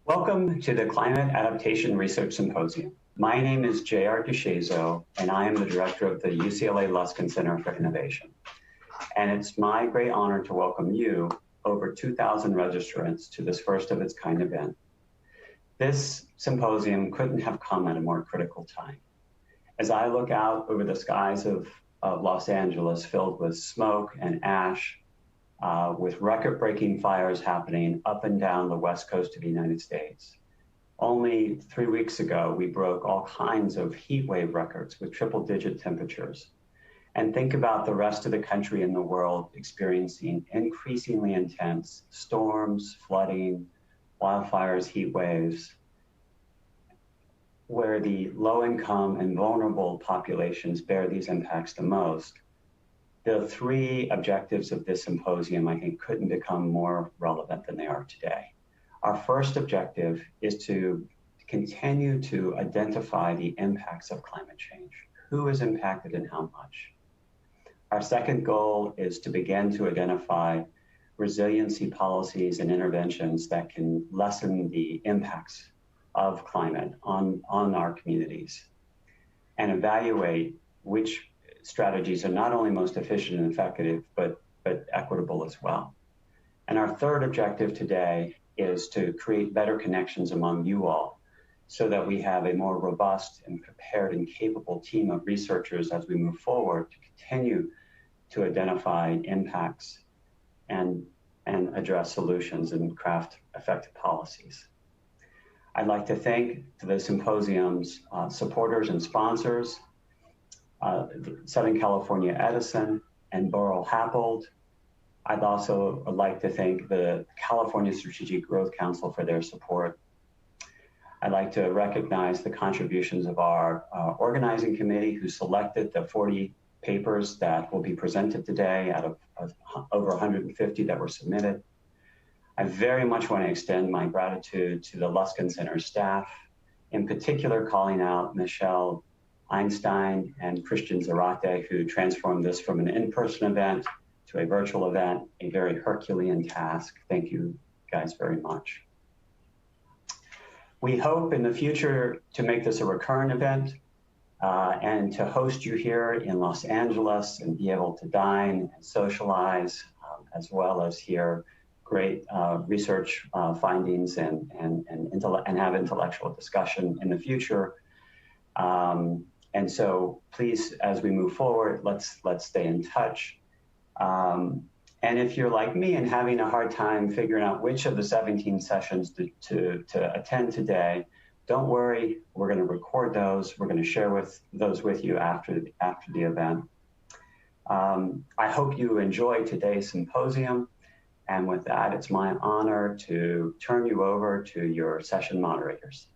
Welcome to the Climate Adaptation Research Symposium. My name is J.R. DeShazo, and I am the director of the UCLA Luskin Center for Innovation. And it's my great honor to welcome you, over 2,000 registrants, to this first of its kind event. This symposium couldn't have come at a more critical time. As I look out over the skies of Los Angeles filled with smoke and ash, with record-breaking fires happening up and down the west coast of the United States. Only 3 weeks ago, we broke all kinds of heat wave records with triple-digit temperatures. And think about the rest of the country and the world experiencing increasingly intense storms, flooding, wildfires, heat waves, where the low-income and vulnerable populations bear these impacts the most. The three objectives of this symposium, I think, couldn't become more relevant than they are today. Our first objective is to continue to identify the impacts of climate change. Who is impacted and how much? Our second goal is to begin to identify resiliency policies and interventions that can lessen the impacts of climate on our communities and evaluate which strategies are not only most efficient and effective, but equitable as well. And our third objective today is to create better connections among you all so that we have a more robust and prepared and capable team of researchers as we move forward to continue to identify impacts and address solutions and craft effective policies. I'd like to thank the symposium's supporters and sponsors, Southern California Edison and Burrell Happold. I'd also like to thank the California Strategic Growth Council for their support. I'd like to recognize the contributions of our organizing committee who selected the 40 papers that will be presented today out of over 150 that were submitted. I very much want to extend my gratitude to the Luskin Center staff, in particular calling out Michelle Einstein and Christian Zarate, who transformed this from an in-person event to a virtual event, a very Herculean task. Thank you guys very much. We hope in the future to make this a recurrent event and to host you here in Los Angeles and be able to dine and socialize, as well as hear great research findings and have intellectual discussion in the future. And so please, as we move forward, let's stay in touch. And if you're like me and having a hard time figuring out which of the 17 sessions to attend today, don't worry, we're going to record those. We're going to share those with you after the event. I hope you enjoyed today's symposium. And with that, it's my honor to turn you over to your session moderators.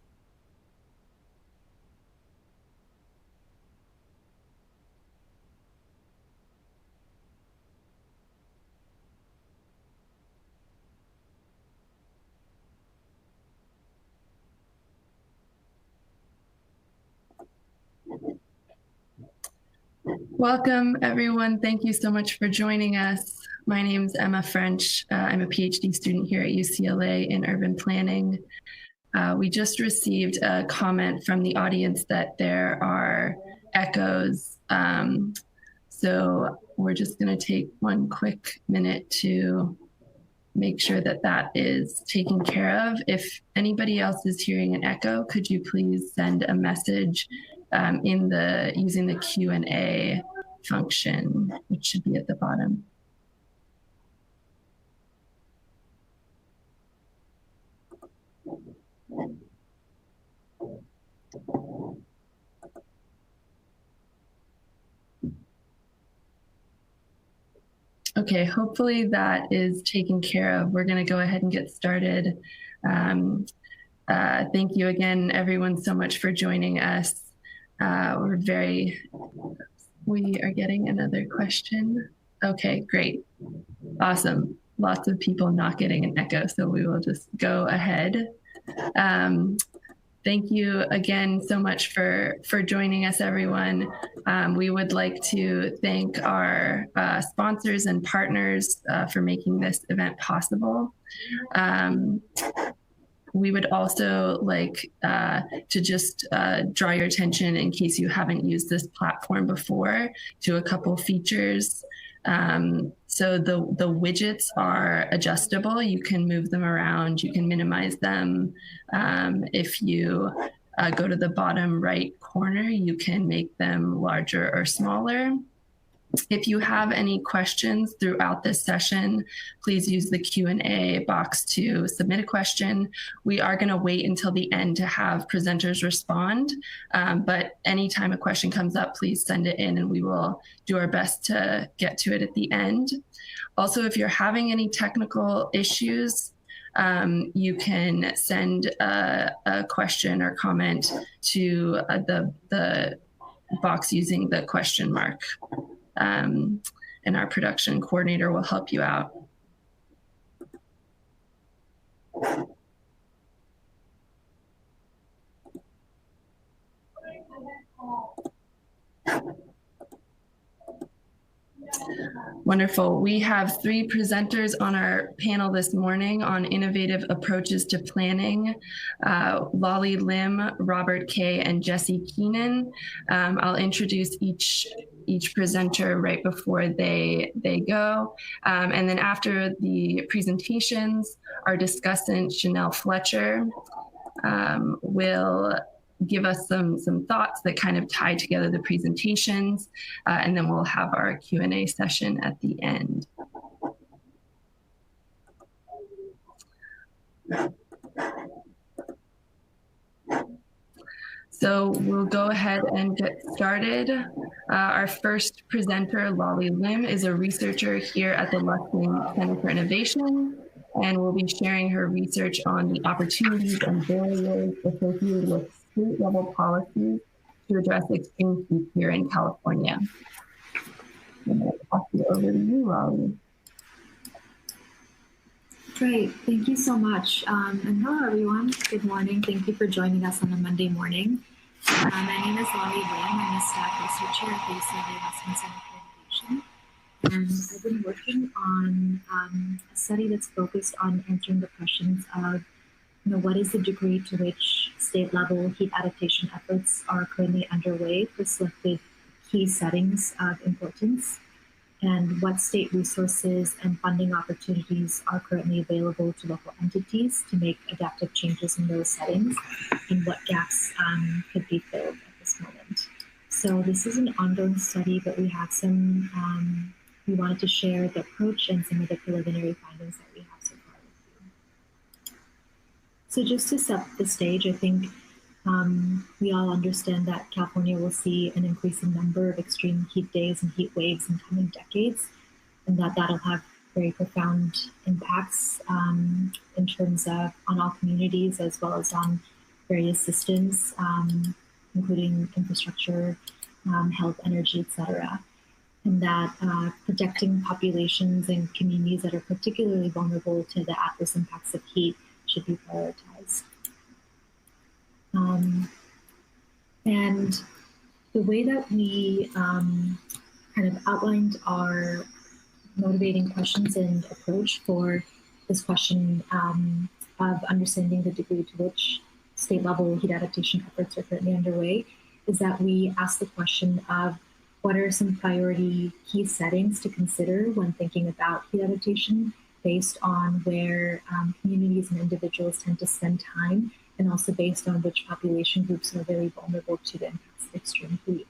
Welcome, everyone. Thank you so much for joining us. My name is Emma French. I'm a PhD student here at UCLA in urban planning. We just received a comment from the audience that there are echoes. So we're just going to take one quick minute to make sure that that is taken care of. If anybody else is hearing an echo, could you please send a message using the Q&A function, which should be at the bottom. Okay, hopefully that is taken care of. We're going to go ahead and get started. Thank you again, everyone, so much for joining us. We are getting another question. Okay, great. Awesome. Lots of people not getting an echo, so we will just go ahead. Thank you again so much for joining us, everyone. We would like to thank our sponsors and partners for making this event possible. We would also like to just draw your attention, in case you haven't used this platform before, to a couple features. So the widgets are adjustable. You can move them around. You can minimize them. If you go to the bottom right corner, you can make them larger or smaller. If you have any questions throughout this session, please use the Q&A box to submit a question. We are going to wait until the end to have presenters respond, but anytime a question comes up, please send it in and we will do our best to get to it at the end. Also, if you're having any technical issues, you can send a question or comment to the box using the question mark. And our production coordinator will help you out. Wonderful. We have 3 presenters on our panel this morning on innovative approaches to planning, Lolly Lim, Robert Kay, and Jesse Keenan. I'll introduce each presenter right before they go. And then after the presentations, our discussant, Chanel Fletcher, will give us some thoughts that kind of tie together the presentations, and then we'll have our Q&A session at the end. So we'll go ahead and get started. Our first presenter, Lolly Lim, is a researcher here at the Luskin Center for Innovation, and will be sharing her research on the opportunities and barriers associated with state-level policies to address extreme heat here in California. I'm going to pass it over to you, Lolly. Great, thank you so much. And hello, everyone. Good morning. Thank you for joining us on a Monday morning. My name is Lolly Lim. I'm a staff researcher at the UCLA Luskin Center for Innovation. And I've been working on a study that's focused on answering the questions of, what is the degree to which state-level heat adaptation efforts are currently underway for selected key settings of importance, and what state resources and funding opportunities are currently available to local entities to make adaptive changes in those settings, and what gaps could be filled at this moment. So this is an ongoing study, but we have some, we wanted to share the approach and some of the preliminary findings that we have so far with you. So just to set the stage, I think we all understand that California will see an increasing number of extreme heat days and heat waves in coming decades, and that'll have very profound impacts in terms of on all communities as well as on various systems, including infrastructure, health, energy, etc. And that protecting populations and communities that are particularly vulnerable to the adverse impacts of heat should be prioritized. And the way that we kind of outlined our motivating questions and approach for this question of understanding the degree to which state-level heat adaptation efforts are currently underway is that we ask the question of what are some priority key settings to consider when thinking about heat adaptation based on where communities and individuals tend to spend time, and also based on which population groups are very vulnerable to the impacts of extreme heat.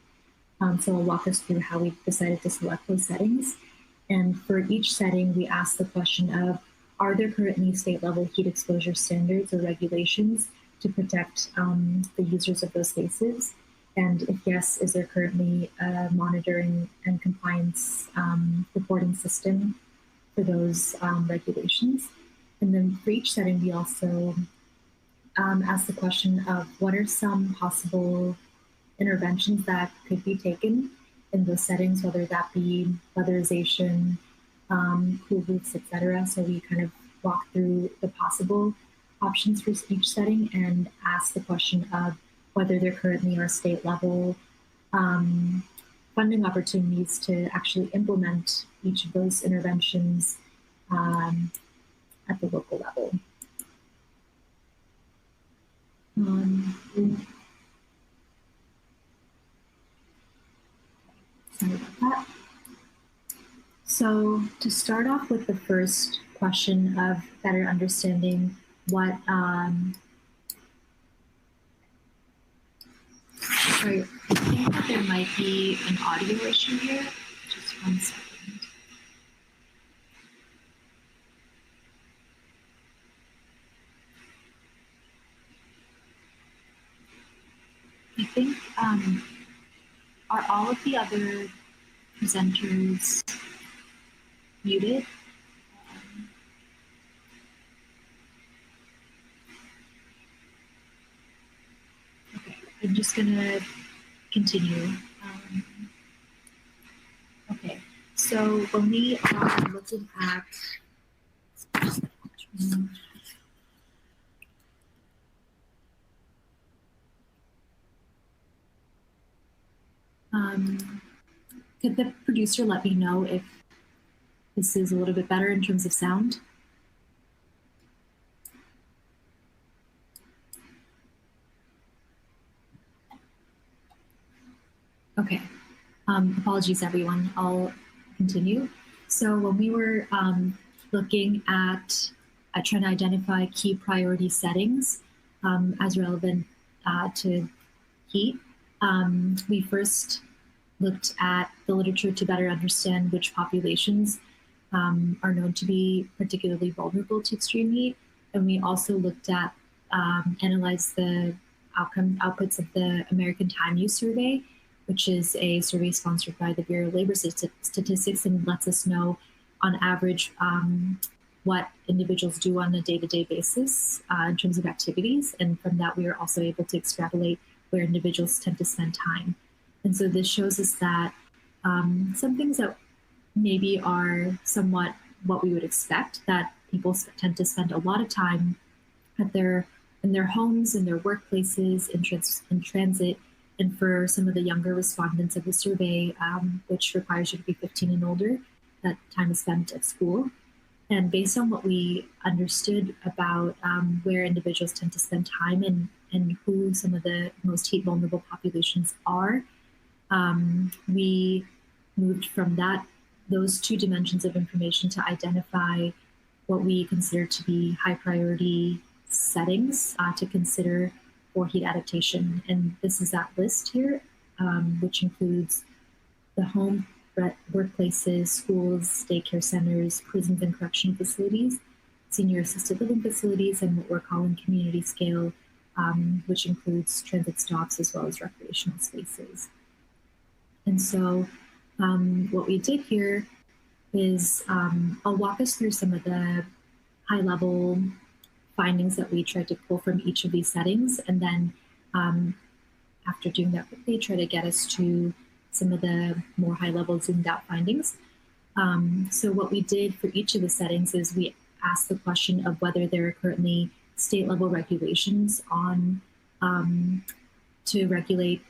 So I'll walk us through how we decided to select those settings. And for each setting, we ask the question of, are there currently state-level heat exposure standards or regulations to protect the users of those spaces? And if yes, is there currently a monitoring and compliance reporting system for those regulations? And then for each setting, we also ask the question of what are some possible interventions that could be taken in those settings, whether that be weatherization, cool roofs, etc. So we kind of walk through the possible options for each setting and ask the question of whether there currently are state-level funding opportunities to actually implement each of those interventions at the local level. So to start off with the first question of better understanding what, sorry, I think that there might be an audio issue here. Just 1 second. I think, are all of the other presenters muted? Okay, I'm just gonna continue. Okay, so when we are looking at could the producer let me know if this is a little bit better in terms of sound? Okay, apologies everyone, I'll continue. So when we were looking at trying to identify key priority settings as relevant to heat, we first looked at the literature to better understand which populations are known to be particularly vulnerable to extreme heat. And we also looked at, analyzed the outputs of the American Time Use Survey, which is a survey sponsored by the Bureau of Labor Statistics and lets us know on average what individuals do on a day-to-day basis in terms of activities. And from that, we are also able to extrapolate where individuals tend to spend time. And so this shows us that some things that maybe are somewhat what we would expect, that people tend to spend a lot of time in their homes, in their workplaces, in transit, and for some of the younger respondents of the survey, which requires you to be 15 and older, that time is spent at school. And based on what we understood about where individuals tend to spend time and who some of the most heat vulnerable populations are, we moved from those two dimensions of information to identify what we consider to be high priority settings to consider for heat adaptation. And this is that list here, which includes the home, workplaces, schools, daycare centers, prisons and correctional facilities, senior assisted living facilities, and what we're calling community scale, which includes transit stops as well as recreational spaces. And so what we did here is I'll walk us through some of the high level findings that we tried to pull from each of these settings. And then after doing that quickly, try to get us to some of the more high level zoomed out findings. So what we did for each of the settings is we asked the question of whether there are currently state level regulations on to regulate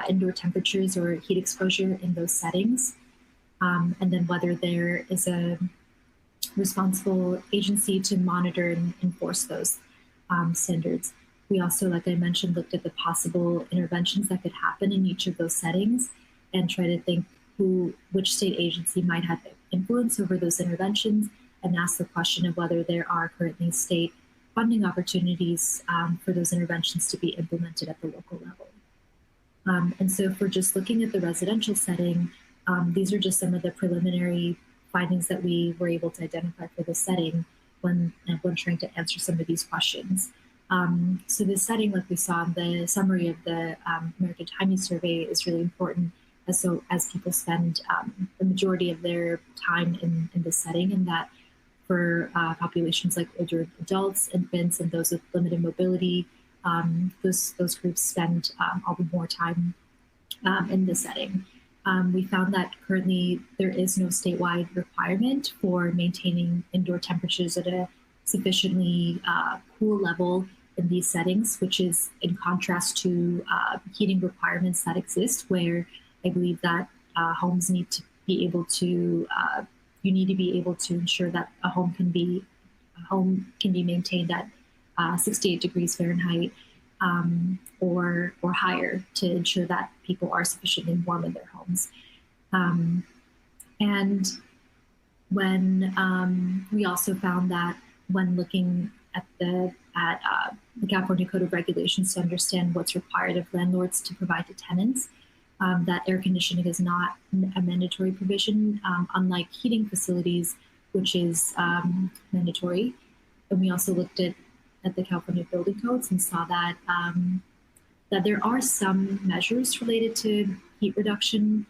indoor temperatures or heat exposure in those settings. And then whether there is a responsible agency to monitor and enforce those standards. We also, like I mentioned, looked at the possible interventions that could happen in each of those settings and try to think which state agency might have influence over those interventions, and ask the question of whether there are currently state funding opportunities for those interventions to be implemented at the local level. And so if we're just looking at the residential setting, these are just some of the preliminary findings that we were able to identify for the setting when trying to answer some of these questions. So the setting, like we saw in the summary of the American Time Use Survey, is really important as people spend the majority of their time in this setting, and that for populations like older adults, infants, and those with limited mobility, those groups spend all the more time in this setting. We found that currently there is no statewide requirement for maintaining indoor temperatures at a sufficiently cool level in these settings, which is in contrast to heating requirements that exist, where I believe that homes need to be able to, you need to be able to ensure that a home can be maintained at 68 degrees Fahrenheit or higher to ensure that people are sufficiently warm in their homes. And when we also found that when looking at the California Code of Regulations to understand what's required of landlords to provide to tenants, that air conditioning is not a mandatory provision, unlike heating facilities, which is mandatory. And we also looked at the California building codes and saw that that there are some measures related to heat reduction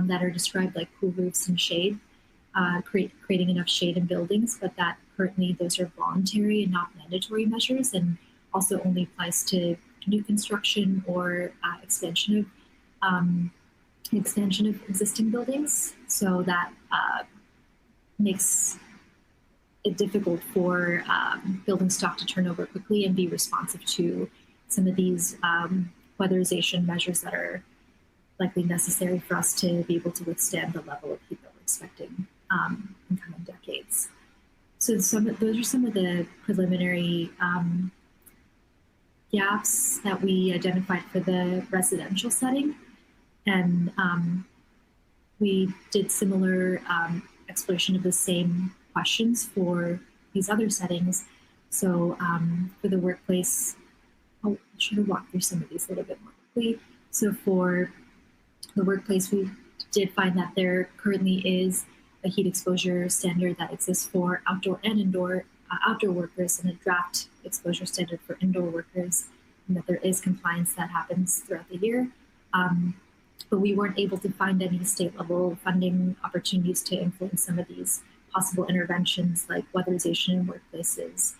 that are described, like cool roofs and shade, creating enough shade in buildings, but that currently those are voluntary and not mandatory measures, and also only applies to new construction or expansion of existing buildings. So that makes it difficult for building stock to turn over quickly and be responsive to some of these weatherization measures that are likely necessary for us to be able to withstand the level of heat that we're expecting in coming decades. So those are some of the preliminary gaps that we identified for the residential setting. And we did similar exploration of the same questions for these other settings. So for the workplace, I should have walked through some of these a little bit more quickly. So for the workplace, we did find that there currently is a heat exposure standard that exists for outdoor and indoor outdoor workers, and a draft exposure standard for indoor workers, and that there is compliance that happens throughout the year. But we weren't able to find any state level funding opportunities to influence some of these possible interventions like weatherization in workplaces.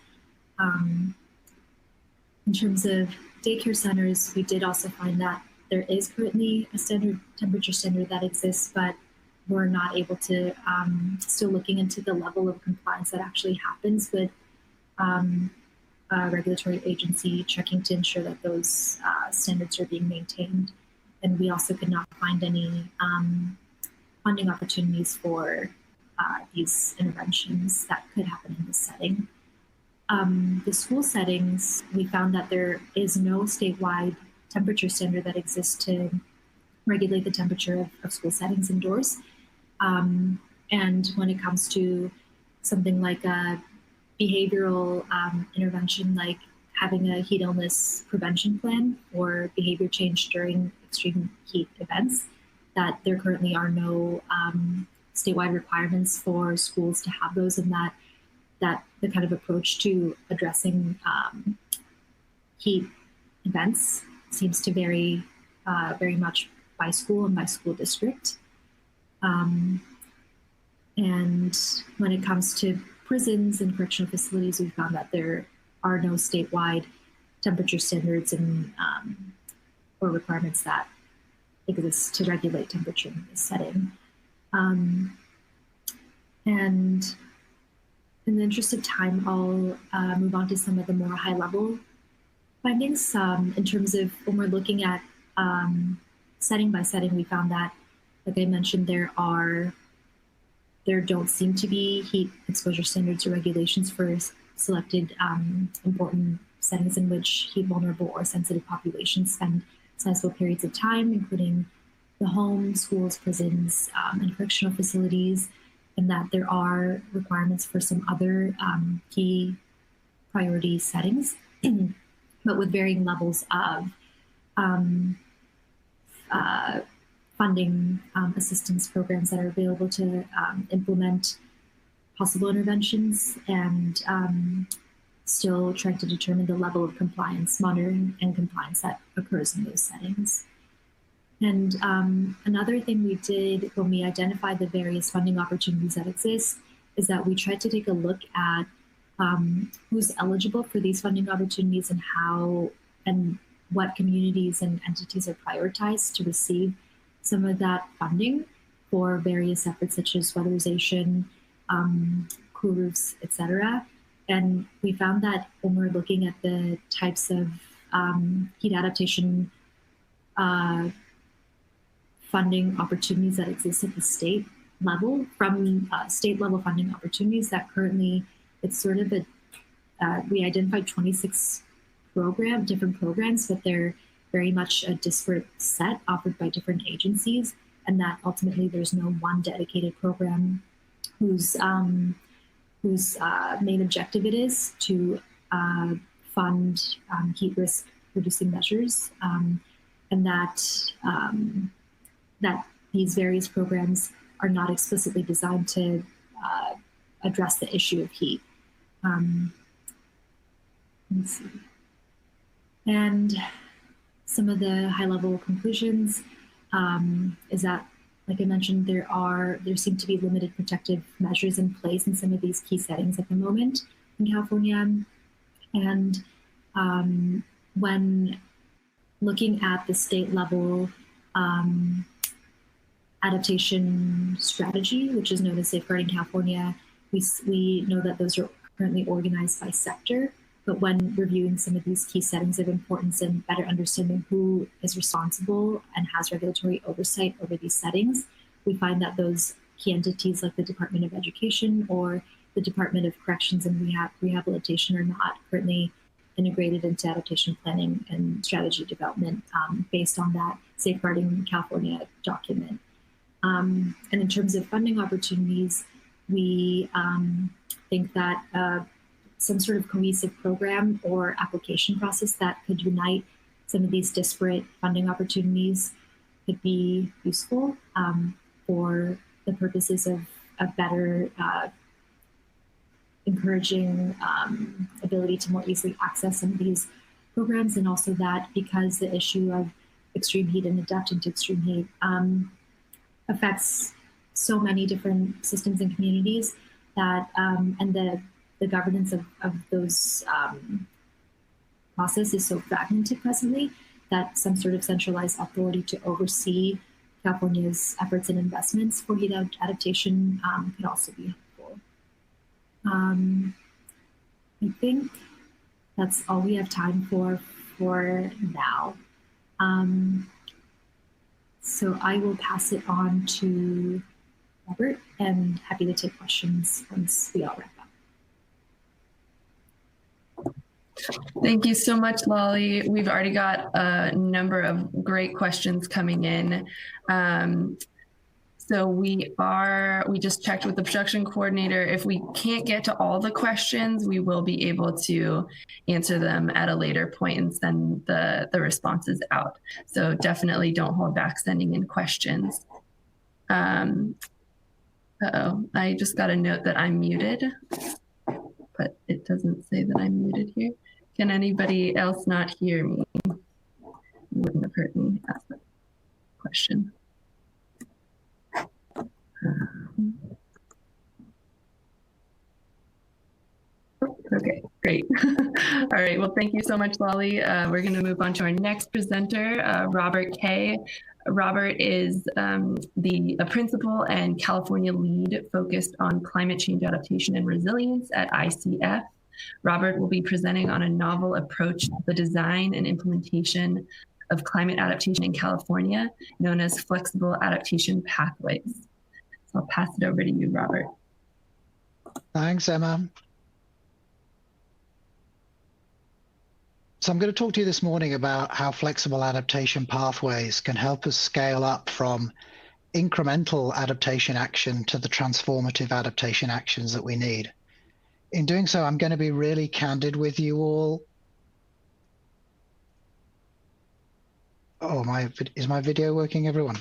In terms of daycare centers, we did also find that there is currently a standard temperature standard that exists, but we're not able to, still looking into the level of compliance that actually happens with a regulatory agency checking to ensure that those standards are being maintained. And we also could not find any funding opportunities for these interventions that could happen in this setting. The school settings, we found that there is no statewide temperature standard that exists to regulate the temperature of school settings indoors. And when it comes to something like a behavioral intervention, like having a heat illness prevention plan or behavior change during extreme heat events, that there currently are no statewide requirements for schools to have those, and that the kind of approach to addressing heat events seems to vary very much by school and by school district. And when it comes to prisons and correctional facilities, we found that there are no statewide temperature standards and or requirements that exist to regulate temperature in this setting. And in the interest of time, I'll move on to some of the more high-level findings. In terms of when we're looking at setting by setting, we found that, like I mentioned, there don't seem to be heat exposure standards or regulations for selected important settings in which heat vulnerable or sensitive populations spend sizable periods of time, including the home, schools, prisons, and correctional facilities, and that there are requirements for some other key priority settings, but with varying levels of funding assistance programs that are available to implement possible interventions, and still trying to determine the level of compliance, monitoring, and compliance that occurs in those settings. And another thing we did when we identified the various funding opportunities that exist is that we tried to take a look at who's eligible for these funding opportunities and how and what communities and entities are prioritized to receive some of that funding for various efforts such as weatherization, cool roofs, etc. And we found that when we're looking at the types of heat adaptation funding opportunities that exist at the state level, from state level funding opportunities, that currently it's sort of we identified 26 different programs, but they're very much a disparate set offered by different agencies, and that ultimately there's no one dedicated program whose main objective it is to fund heat risk reducing measures, and that that these various programs are not explicitly designed to address the issue of heat. Let's see. And some of the high-level conclusions is that, like I mentioned, there seem to be limited protective measures in place in some of these key settings at the moment in California. And when looking at the state level adaptation strategy, which is known as Safeguarding California, we know that those are currently organized by sector. But when reviewing some of these key settings of importance and better understanding who is responsible and has regulatory oversight over these settings, we find that those key entities like the Department of Education or the Department of Corrections and Rehabilitation are not currently integrated into adaptation planning and strategy development based on that Safeguarding California document. And in terms of funding opportunities, we think that some sort of cohesive program or application process that could unite some of these disparate funding opportunities could be useful for the purposes of better encouraging ability to more easily access some of these programs, and also that because the issue of extreme heat and adapting to extreme heat affects so many different systems and communities that and the governance of those process is so fragmented presently that some sort of centralized authority to oversee California's efforts and investments for heat adaptation could also be helpful. I think that's all we have time for now. So I will pass it on to Robert, and happy to take questions once we all wrap up. Thank you so much, Lolly. We've already got a number of great questions coming in. So we just checked with the production coordinator. If we can't get to all the questions, we will be able to answer them at a later point and send the responses out. So definitely don't hold back sending in questions. Uh-oh, I just got a note that I'm muted, but it doesn't say that I'm muted here. Can anybody else not hear me? It wouldn't have hurt me to ask that question. Okay, great. All right, well, thank you so much, Lolly. We're going to move on to our next presenter, Robert Kay. Robert is a principal and California lead focused on climate change adaptation and resilience at ICF. Robert will be presenting on a novel approach to the design and implementation of climate adaptation in California, known as flexible adaptation pathways. So I'll pass it over to you, Robert. Thanks, Emma. So I'm going to talk to you this morning about how flexible adaptation pathways can help us scale up from incremental adaptation action to the transformative adaptation actions that we need. In doing so, I'm going to be really candid with you all. Oh, is my video working, everyone?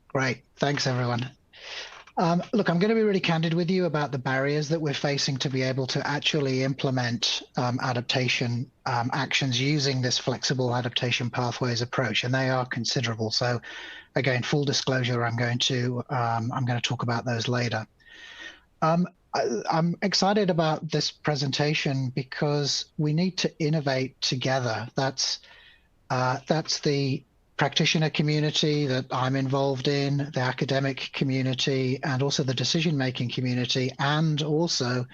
Great, thanks everyone. Look, I'm going to be really candid with you about the barriers that we're facing to be able to actually implement adaptation actions using this flexible adaptation pathways approach, and they are considerable. So, again, full disclosure, I'm going to talk about those later. I'm excited about this presentation because we need to innovate together. That's the practitioner community that I'm involved in, the academic community, and also the decision-making community, and also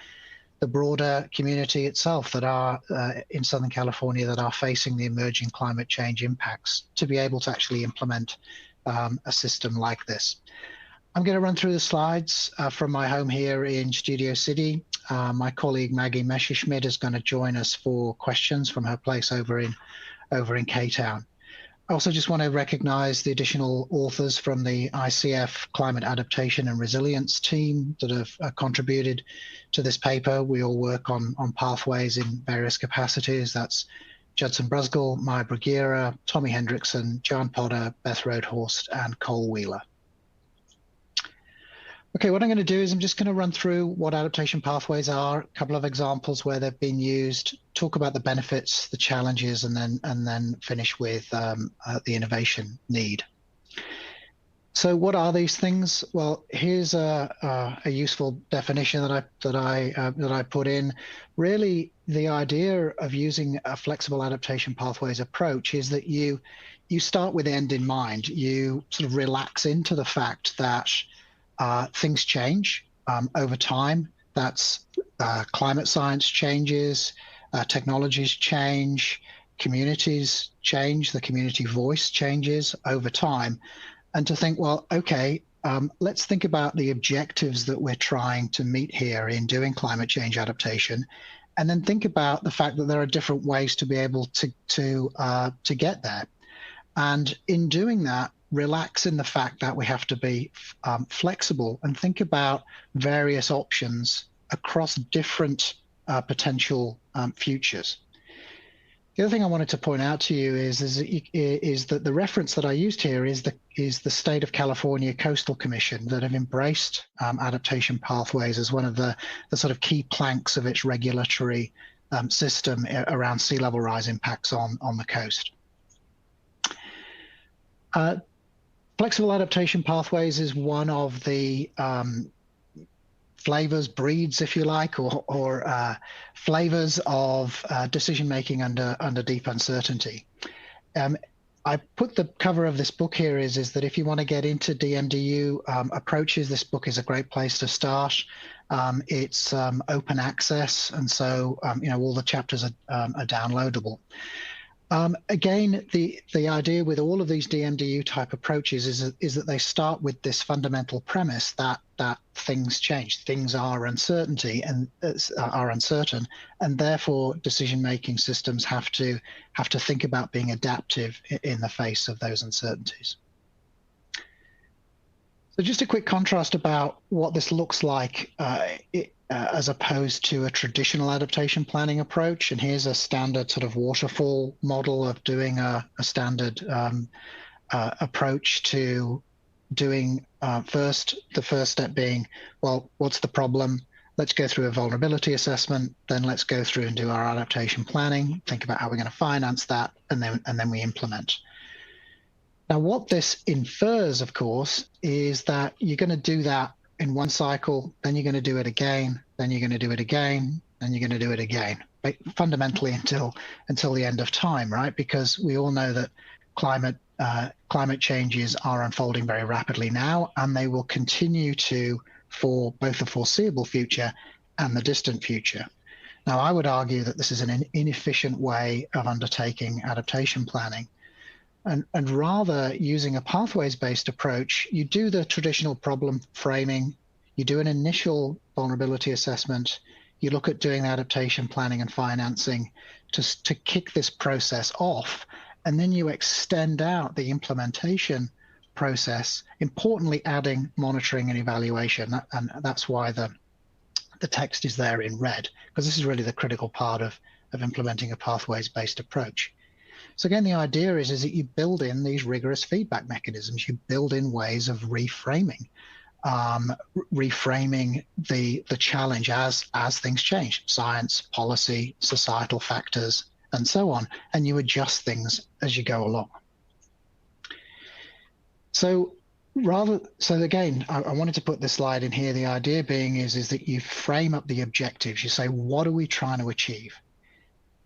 the broader community itself that are in Southern California that are facing the emerging climate change impacts to be able to actually implement a system like this. I'm going to run through the slides from my home here in Studio City. My colleague Maggie Messerschmidt is going to join us for questions from her place over in K-Town. I also just want to recognize the additional authors from the ICF Climate Adaptation and Resilience team that have contributed to this paper. We all work on pathways in various capacities. That's Judson Brusgel, Maya Bruguera, Tommy Hendrickson, John Potter, Beth Roadhorst, and Cole Wheeler. Okay, what I'm going to do is I'm just going to run through what adaptation pathways are, a couple of examples where they've been used, talk about the benefits, the challenges, and then finish with the innovation need. So what are these things? Well, here's a useful definition that I put in. Really, the idea of using a flexible adaptation pathways approach is that you start with the end in mind. You sort of relax into the fact that things change over time. That's climate science changes, technologies change, communities change, the community voice changes over time. And to think, well, okay, let's think about the objectives that we're trying to meet here in doing climate change adaptation, and then think about the fact that there are different ways to be able to get there. And in doing that, relax in the fact that we have to be flexible and think about various options across different potential futures. The other thing I wanted to point out to you is that the reference that I used here is the State of California Coastal Commission that have embraced adaptation pathways as one of the sort of key planks of its regulatory system around sea level rise impacts on the coast. Flexible adaptation pathways is one of the flavors, breeds, if you like, or flavors of decision-making under deep uncertainty. I put the cover of this book here is that if you want to get into DMDU approaches, this book is a great place to start. It's open access, and so all the chapters are downloadable. Again, the idea with all of these DMDU type approaches is that they start with this fundamental premise that things change, things are uncertain, and therefore decision-making systems have to think about being adaptive in the face of those uncertainties. So just a quick contrast about what this looks like as opposed to a traditional adaptation planning approach. And here's a standard sort of waterfall model of doing a standard approach to doing the first step being, well, what's the problem? Let's go through a vulnerability assessment, then let's go through and do our adaptation planning, think about how we're going to finance that, and then we implement. Now, what this infers, of course, is that you're going to do that in one cycle, then you're going to do it again, then you're going to do it again, then you're going to do it again, right? Fundamentally until the end of time, right? Because we all know that climate changes are unfolding very rapidly now, and they will continue to for both the foreseeable future and the distant future. Now, I would argue that this is an inefficient way of undertaking adaptation planning. And rather using a pathways-based approach, you do the traditional problem framing, you do an initial vulnerability assessment, you look at doing the adaptation planning and financing to kick this process off, and then you extend out the implementation process, importantly adding monitoring and evaluation. And that's why the text is there in red, because this is really the critical part of implementing a pathways-based approach. So again, the idea is that you build in these rigorous feedback mechanisms. You build in ways of reframing the challenge as things change, science, policy, societal factors, and so on, and you adjust things as you go along. So again, I wanted to put this slide in here. The idea being is that you frame up the objectives. You say, what are we trying to achieve?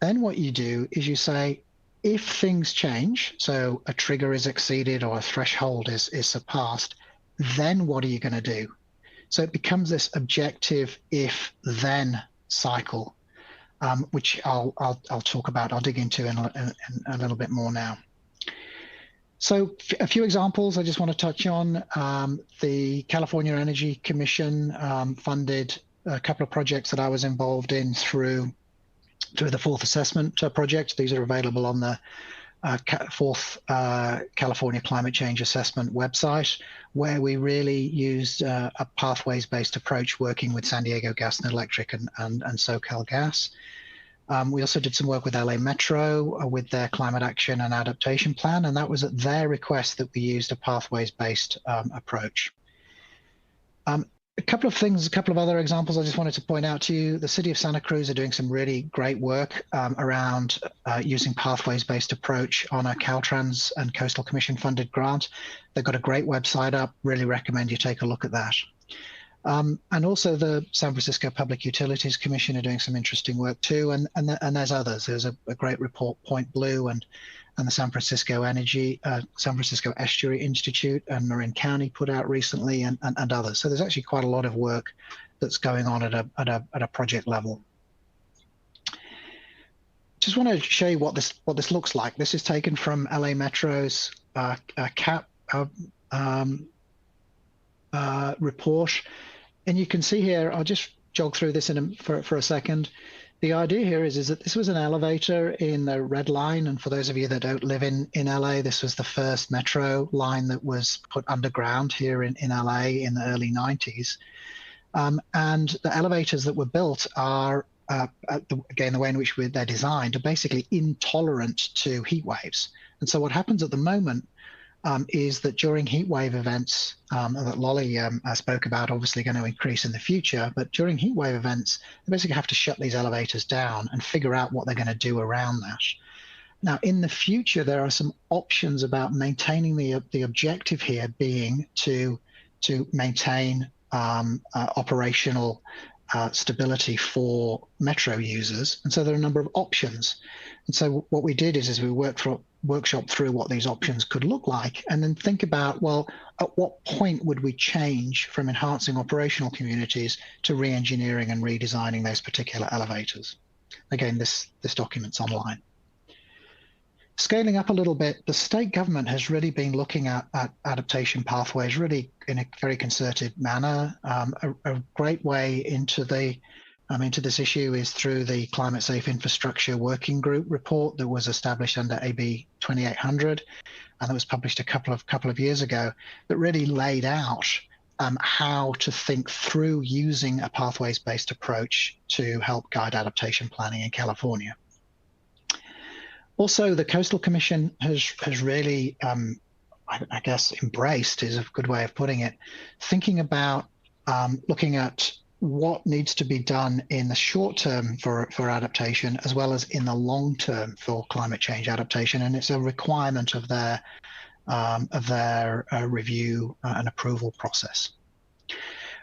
Then what you do is you say, if things change, so a trigger is exceeded or a threshold is surpassed, then what are you going to do? So it becomes this objective if-then cycle, which I'll talk about. I'll dig into in a little bit more now. So a few examples I just want to touch on. The California Energy Commission funded a couple of projects that I was involved in through the fourth assessment project. These are available on the fourth California Climate Change Assessment website, where we really used a pathways-based approach working with San Diego Gas and Electric and SoCal Gas. We also did some work with LA Metro with their Climate Action and Adaptation Plan, and that was at their request that we used a pathways-based approach. A couple of other examples I just wanted to point out to you. The City of Santa Cruz are doing some really great work around using pathways-based approach on a Caltrans and Coastal Commission funded grant. They've got a great website up. Really recommend you take a look at that. And also the San Francisco Public Utilities Commission are doing some interesting work too, and there's others. There's a great report, Point Blue, and the San Francisco Estuary Institute and Marin County put out recently, and others. So there's actually quite a lot of work that's going on at a project level. Just want to show you what this looks like. This is taken from LA Metro's CAP report. And you can see here, I'll just jog through this for a second. The idea here is that this was an elevator in the Red Line. And for those of you that don't live in LA, this was the first metro line that was put underground here in LA in the early 90s. And the elevators that were built are, again, the way in which they're designed are basically intolerant to heat waves. And so what happens at the moment is that during heat wave events that Lolly spoke about, obviously going to increase in the future, but during heat wave events, they basically have to shut these elevators down and figure out what they're going to do around that. Now, in the future, there are some options about maintaining the objective here being to maintain operational stability for metro users. And so there are a number of options. And so what we did is we workshop through what these options could look like, and then think about, well, at what point would we change from enhancing operational communities to re-engineering and redesigning those particular elevators? Again, this document's online. Scaling up a little bit, the state government has really been looking at adaptation pathways really in a very concerted manner. A great way into this issue is through the Climate Safe Infrastructure Working Group report that was established under AB 2800, and that was published a couple of years ago, that really laid out how to think through using a pathways-based approach to help guide adaptation planning in California. Also, the Coastal Commission has really, I guess, embraced is a good way of putting it, thinking about looking at what needs to be done in the short term for adaptation, as well as in the long term for climate change adaptation, and it's a requirement of their review and approval process.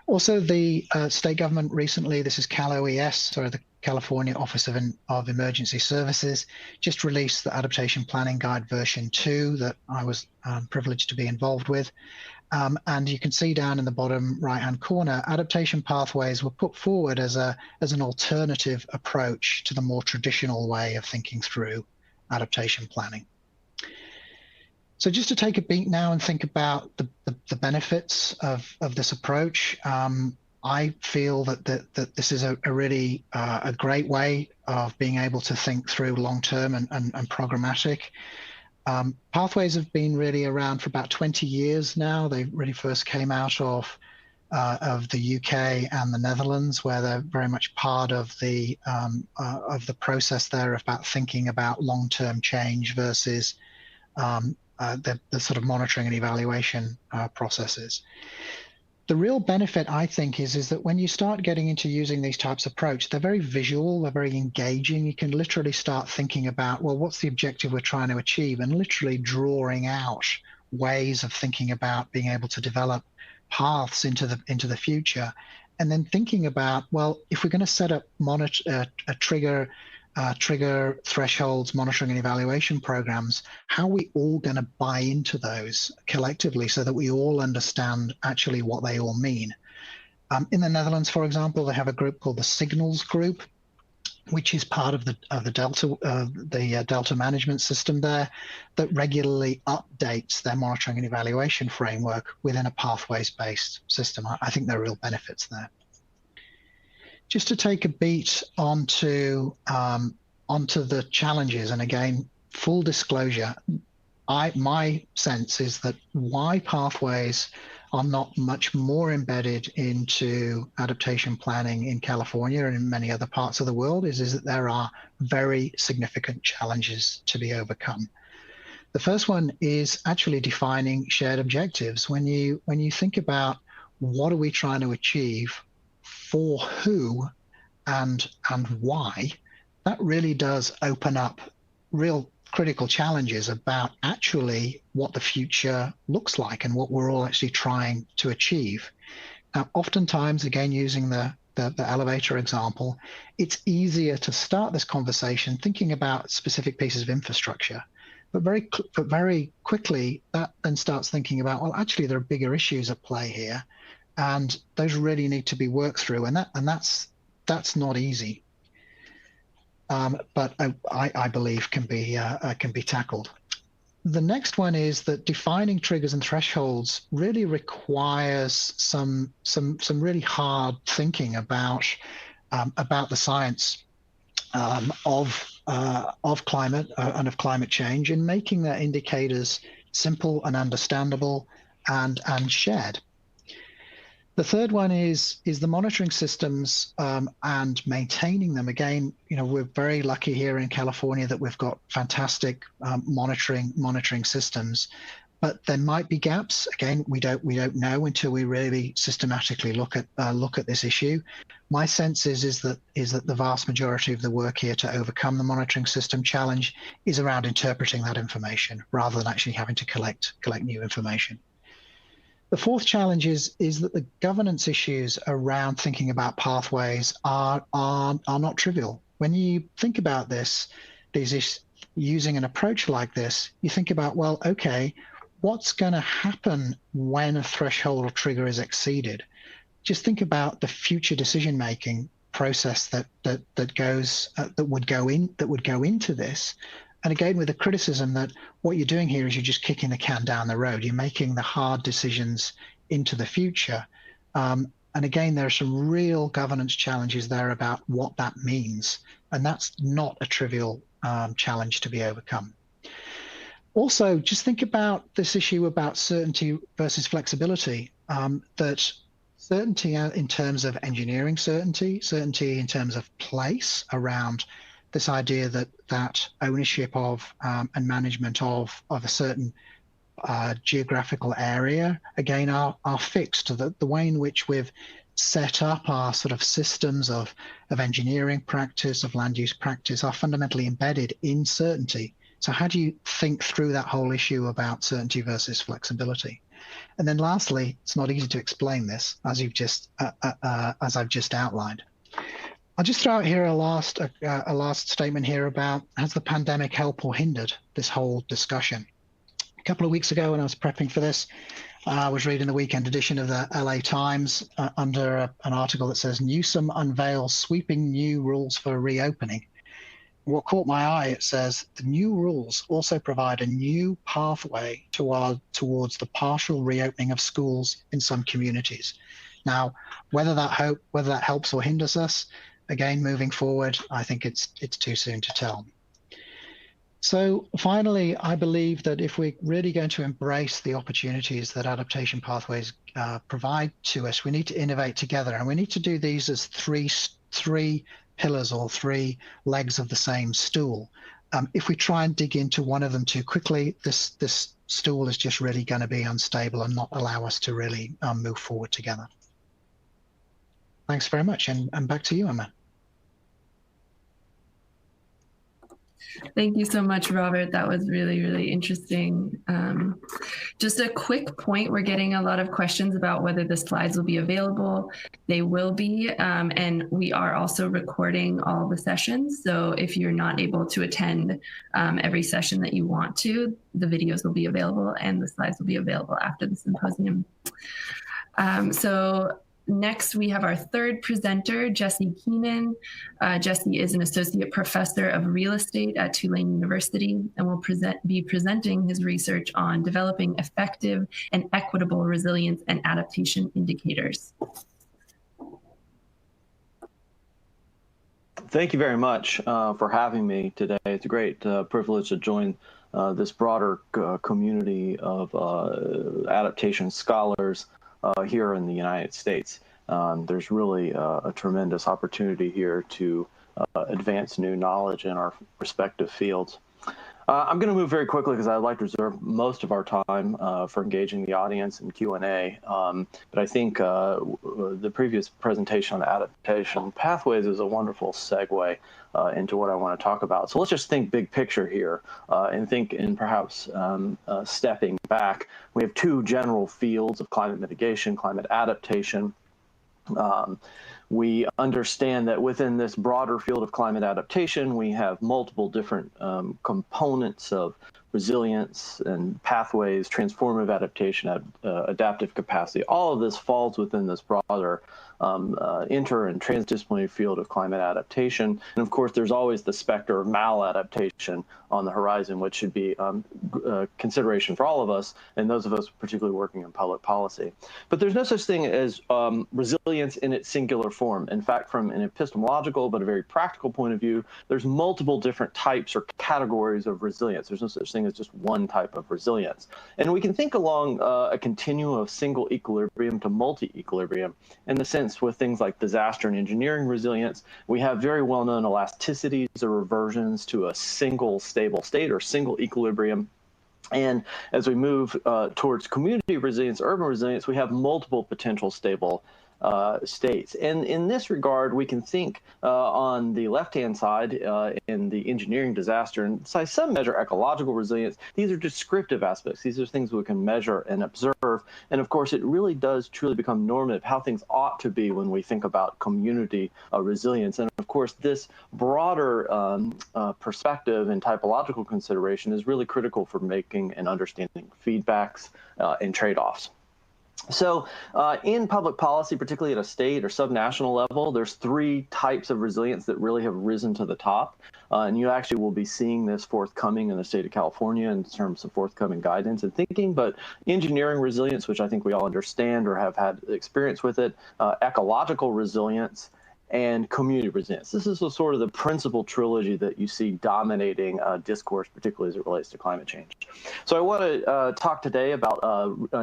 Also, the state government recently, this is the California Office of Emergency Services, just released the Adaptation Planning Guide version 2 that I was privileged to be involved with. And you can see down in the bottom right-hand corner, adaptation pathways were put forward as an alternative approach to the more traditional way of thinking through adaptation planning. So just to take a beat now and think about the benefits of this approach, I feel that this is a really a great way of being able to think through long-term and programmatic. Pathways have been really around for about 20 years now. They really first came out of the UK and the Netherlands, where they're very much part of the process there about thinking about long-term change versus the sort of monitoring and evaluation processes. The real benefit, I think, is that when you start getting into using these types of approach, they're very visual, they're very engaging. You can literally start thinking about, well, what's the objective we're trying to achieve, and literally drawing out ways of thinking about being able to develop paths into the future, and then thinking about, well, if we're going to set up trigger thresholds, monitoring and evaluation programs, how are we all going to buy into those collectively so that we all understand actually what they all mean? In the Netherlands, for example, they have a group called the Signals Group, which is part of the Delta management system there, that regularly updates their monitoring and evaluation framework within a pathways-based system. I think there are real benefits there. Just to take a beat onto the challenges, and again, full disclosure, my sense is that why pathways are not much more embedded into adaptation planning in California and in many other parts of the world is that there are very significant challenges to be overcome. The first one is actually defining shared objectives. When you think about what are we trying to achieve, for who, and why, that really does open up real critical challenges about actually what the future looks like and what we're all actually trying to achieve. Now, oftentimes, again, using the elevator example, it's easier to start this conversation thinking about specific pieces of infrastructure. But very quickly, that then starts thinking about, well, actually, there are bigger issues at play here, and those really need to be worked through, and that's not easy. But I believe can be tackled. The next one is that defining triggers and thresholds really requires some really hard thinking about the science of climate and of climate change, and making their indicators simple and understandable and shared. The third one is the monitoring systems and maintaining them. Again, we're very lucky here in California that we've got fantastic monitoring systems, but there might be gaps. Again, we don't know until we really systematically look at this issue. My sense is that the vast majority of the work here to overcome the monitoring system challenge is around interpreting that information rather than actually having to collect new information. The fourth challenge is that the governance issues around thinking about pathways are not trivial. When you think about this, using an approach like this, you think about, well, okay, what's going to happen when a threshold or trigger is exceeded? Just think about the future decision-making process that would go into this. And again, with the criticism that what you're doing here is you're just kicking the can down the road. You're making the hard decisions into the future. And again, there are some real governance challenges there about what that means. And that's not a trivial challenge to be overcome. Also, just think about this issue about certainty versus flexibility, that certainty in terms of engineering certainty in terms of place around this idea that ownership of and management of a certain geographical area, again, are fixed. The way in which we've set up our sort of systems of engineering practice, of land use practice, are fundamentally embedded in certainty. So how do you think through that whole issue about certainty versus flexibility? And then lastly, it's not easy to explain this, as I've just outlined. I'll just throw out here a last statement here about, has the pandemic helped or hindered this whole discussion? A couple of weeks ago when I was prepping for this, I was reading the weekend edition of the LA Times under an article that says, Newsom unveils sweeping new rules for reopening. What caught my eye, it says, the new rules also provide a new pathway towards the partial reopening of schools in some communities. Now, whether that helps or hinders us, again, moving forward, I think it's too soon to tell. So finally, I believe that if we're really going to embrace the opportunities that adaptation pathways provide to us, we need to innovate together, and we need to do these as three pillars or three legs of the same stool. If we try and dig into one of them too quickly, this stool is just really going to be unstable and not allow us to really move forward together. Thanks very much, and back to you, Emma. Thank you so much, Robert. That was really, really interesting. Just a quick point, we're getting a lot of questions about whether the slides will be available. They will be, and we are also recording all the sessions. So if you're not able to attend every session that you want to, the videos will be available and the slides will be available after the symposium. So next, we have our third presenter, Jesse Keenan. Jesse is an associate professor of real estate at Tulane University and will be presenting his research on developing effective and equitable resilience and adaptation indicators. Thank you very much for having me today. It's a great privilege to join this broader community of adaptation scholars here in the United States. There's really a tremendous opportunity here to advance new knowledge in our respective fields. I'm going to move very quickly because I'd like to reserve most of our time for engaging the audience in Q&A. But I think the previous presentation on adaptation pathways is a wonderful segue into what I want to talk about. So let's just think big picture here and think in perhaps stepping back. We have two general fields of climate mitigation, climate adaptation. We understand that within this broader field of climate adaptation, we have multiple different components of resilience and pathways, transformative adaptation, adaptive capacity. All of this falls within this broader inter and transdisciplinary field of climate adaptation. And of course, there's always the specter of maladaptation on the horizon, which should be consideration for all of us, and those of us particularly working in public policy. But there's no such thing as resilience in its singular form. In fact, from an epistemological but a very practical point of view, there's multiple different types or categories of resilience. There's no such thing as just one type of resilience. And we can think along a continuum of single equilibrium to multi-equilibrium in the sense with things like disaster and engineering resilience. We have very well-known elasticities or reversions to a single stable state or single equilibrium. And as we move towards community resilience, urban resilience, we have multiple potential stable states. And in this regard, we can think on the left-hand side in the engineering disaster and by some measure ecological resilience. These are descriptive aspects. These are things we can measure and observe. And of course, it really does truly become normative how things ought to be when we think about community resilience. And of course, this broader perspective and typological consideration is really critical for making and understanding feedbacks and trade-offs. So in public policy, particularly at a state or subnational level, there's three types of resilience that really have risen to the top. And you actually will be seeing this forthcoming in the state of California in terms of forthcoming guidance and thinking. But engineering resilience, which I think we all understand or have had experience with it, ecological resilience, and community resilience. This is sort of the principal trilogy that you see dominating discourse, particularly as it relates to climate change. So I want to talk today about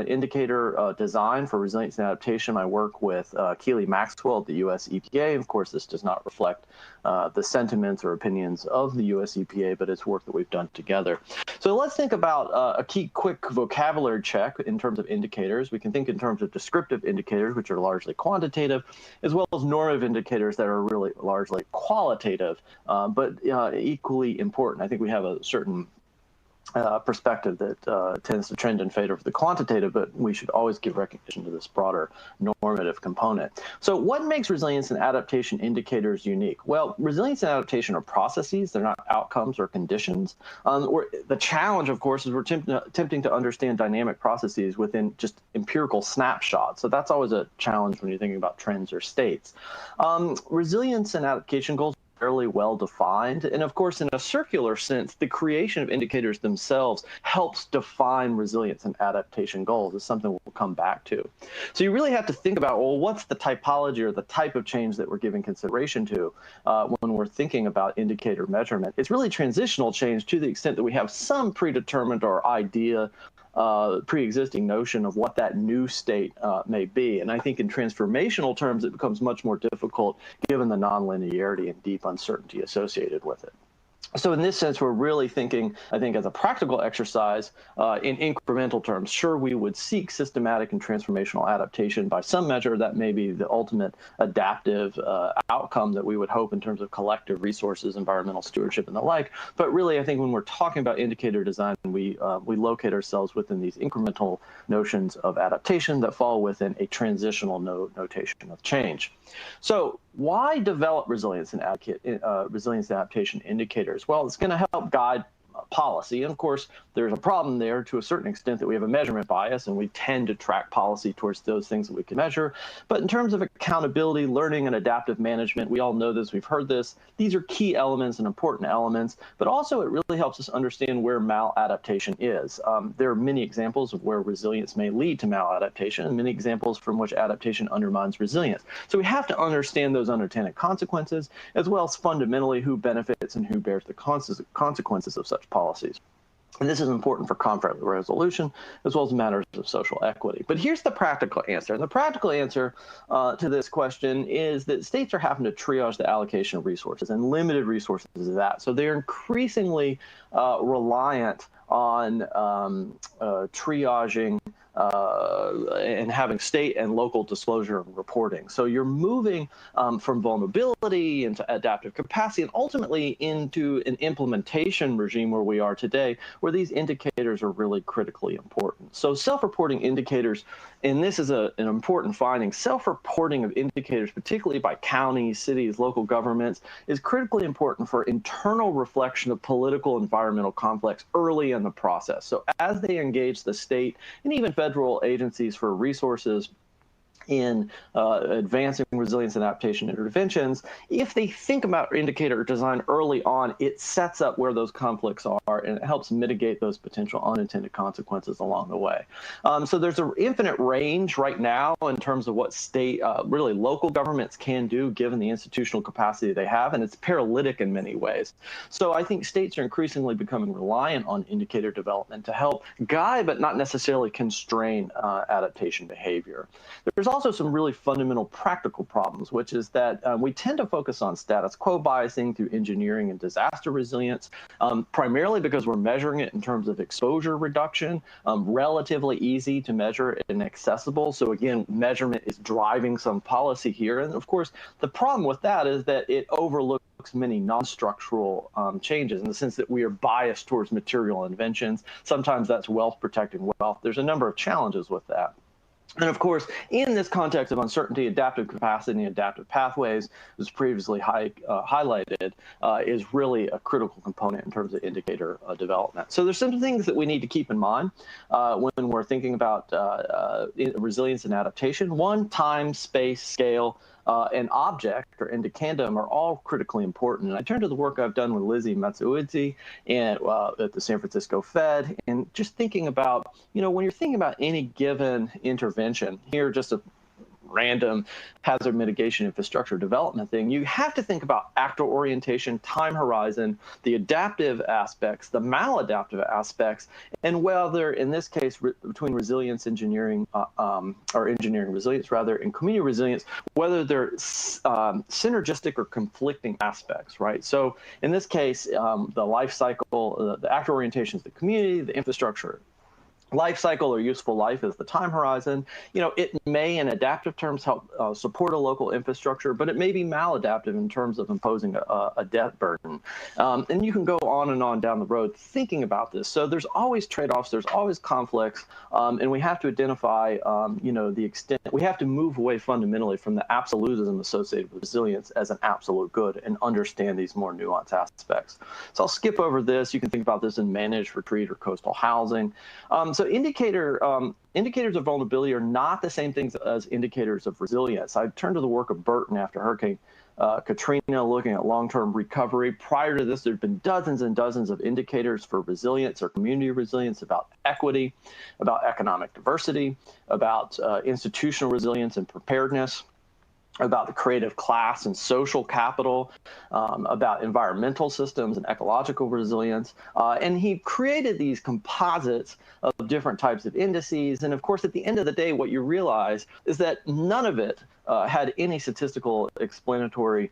indicator design for resilience and adaptation. I work with Keely Maxwell at the U.S. EPA. Of course, this does not reflect the sentiments or opinions of the U.S. EPA, but it's work that we've done together. So let's think about a quick vocabulary check in terms of indicators. We can think in terms of descriptive indicators, which are largely quantitative, as well as normative indicators that are really largely qualitative, but equally important. I think we have a certain perspective that tends to trend in favor of the quantitative, but we should always give recognition to this broader normative component. So what makes resilience and adaptation indicators unique? Well, resilience and adaptation are processes. They're not outcomes or conditions. The challenge, of course, is we're attempting to understand dynamic processes within just empirical snapshots. So that's always a challenge when you're thinking about trends or states. Resilience and adaptation goals fairly well defined. And of course, in a circular sense, the creation of indicators themselves helps define resilience and adaptation goals. It's something we'll come back to. So you really have to think about, well, what's the typology or the type of change that we're giving consideration to when we're thinking about indicator measurement? It's really transitional change to the extent that we have some predetermined or idea pre-existing notion of what that new state may be. And I think in transformational terms, it becomes much more difficult given the nonlinearity and deep uncertainty associated with it. So in this sense, we're really thinking, I think, as a practical exercise in incremental terms. Sure, we would seek systematic and transformational adaptation by some measure. That may be the ultimate adaptive outcome that we would hope in terms of collective resources, environmental stewardship, and the like. But really, I think when we're talking about indicator design, we locate ourselves within these incremental notions of adaptation that fall within a transitional notation of change. So why develop resilience and adaptation indicators? Well, it's going to help guide policy. And of course, there's a problem there to a certain extent that we have a measurement bias, and we tend to track policy towards those things that we can measure. But in terms of accountability, learning, and adaptive management, we all know this, we've heard this. These are key elements and important elements, but also it really helps us understand where maladaptation is. There are many examples of where resilience may lead to maladaptation, and many examples from which adaptation undermines resilience. So we have to understand those unintended consequences, as well as fundamentally who benefits and who bears the consequences of such policies. And this is important for conflict resolution, as well as matters of social equity. But here's the practical answer. And the practical answer to this question is that states are having to triage the allocation of resources, and limited resources is that. So they're increasingly reliant on triaging and having state and local disclosure and reporting. So you're moving from vulnerability into adaptive capacity and ultimately into an implementation regime where we are today, where these indicators are really critically important. So self-reporting indicators, and this is an important finding, self-reporting of indicators, particularly by counties, cities, local governments, is critically important for internal reflection of political environmental conflicts early in the process. So as they engage the state and even federal agencies for resources in advancing resilience and adaptation interventions, if they think about indicator design early on, it sets up where those conflicts are, and it helps mitigate those potential unintended consequences along the way. So there's an infinite range right now in terms of what state, really local governments can do given the institutional capacity they have, and it's paralytic in many ways. So I think states are increasingly becoming reliant on indicator development to help guide but not necessarily constrain adaptation behavior. There's also some really fundamental practical problems, which is that we tend to focus on status quo biasing through engineering and disaster resilience, primarily because we're measuring it in terms of exposure reduction, relatively easy to measure and accessible. So again, measurement is driving some policy here. And of course, the problem with that is that it overlooks many non-structural changes in the sense that we are biased towards material inventions. Sometimes that's wealth protecting wealth. There's a number of challenges with that. And of course, in this context of uncertainty, adaptive capacity and adaptive pathways, as previously highlighted, is really a critical component in terms of indicator development. So there's some things that we need to keep in mind when we're thinking about resilience and adaptation. One, time, space, scale, and object or indicandum are all critically important. And I turn to the work I've done with Lizzie Matsuidzi and at the San Francisco Fed, and just thinking about, when you're thinking about any given intervention, here just a random hazard mitigation infrastructure development thing, you have to think about actor orientation, time horizon, the adaptive aspects, the maladaptive aspects, and whether, in this case, between resilience engineering, or engineering resilience rather, and community resilience, whether they're synergistic or conflicting aspects, right? So in this case, the life cycle, the actor orientation is the community, the infrastructure life cycle or useful life is the time horizon. It may in adaptive terms help support a local infrastructure, but it may be maladaptive in terms of imposing a debt burden. And you can go on and on down the road thinking about this. So there's always trade-offs, there's always conflicts, and we have to identify, the extent. We have to move away fundamentally from the absolutism associated with resilience as an absolute good and understand these more nuanced aspects. So I'll skip over this. You can think about this in managed retreat or coastal housing. So indicators of vulnerability are not the same things as indicators of resilience. I turned to the work of Burton after Hurricane Katrina, looking at long-term recovery. Prior to this, there have been dozens and dozens of indicators for resilience or community resilience, about equity, about economic diversity, about institutional resilience and preparedness, about the creative class and social capital, about environmental systems and ecological resilience. And he created these composites of different types of indices. And of course, at the end of the day, what you realize is that none of it had any statistical explanatory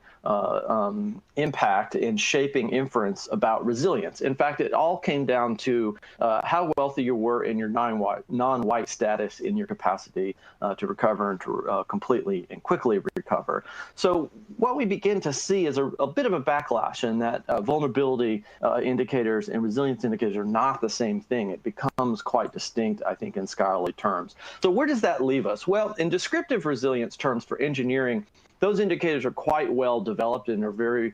impact in shaping inference about resilience. In fact, it all came down to how wealthy you were in your non-white status in your capacity to recover and to completely and quickly recover. So what we begin to see is a bit of a backlash in that vulnerability indicators and resilience indicators are not the same thing. It becomes quite distinct, I think, in scholarly terms. So where does that leave us? Well, in descriptive resilience terms for engineering, those indicators are quite well developed and are very,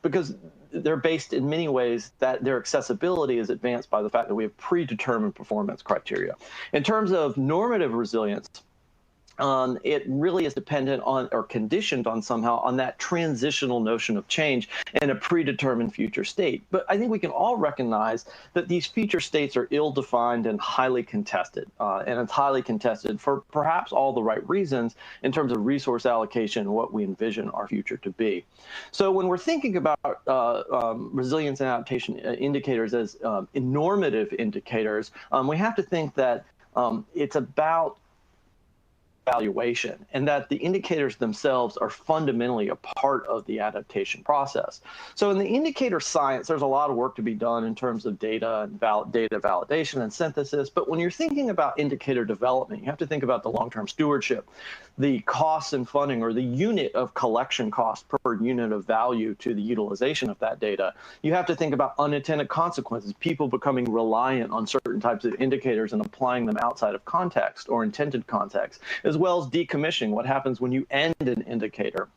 because they're based in many ways that their accessibility is advanced by the fact that we have predetermined performance criteria. In terms of normative resilience, it really is dependent on or conditioned on somehow on that transitional notion of change in a predetermined future state. But I think we can all recognize that these future states are ill-defined and highly contested. And it's highly contested for perhaps all the right reasons in terms of resource allocation and what we envision our future to be. So when we're thinking about resilience and adaptation indicators as normative indicators, we have to think that it's about evaluation, and that the indicators themselves are fundamentally a part of the adaptation process. So in the indicator science, there's a lot of work to be done in terms of data and data validation and synthesis. But when you're thinking about indicator development, you have to think about the long-term stewardship, the costs and funding, or the unit of collection cost per unit of value to the utilization of that data. You have to think about unintended consequences, people becoming reliant on certain types of indicators and applying them outside of context or intended context, as well as decommissioning, what happens when you end an indicator.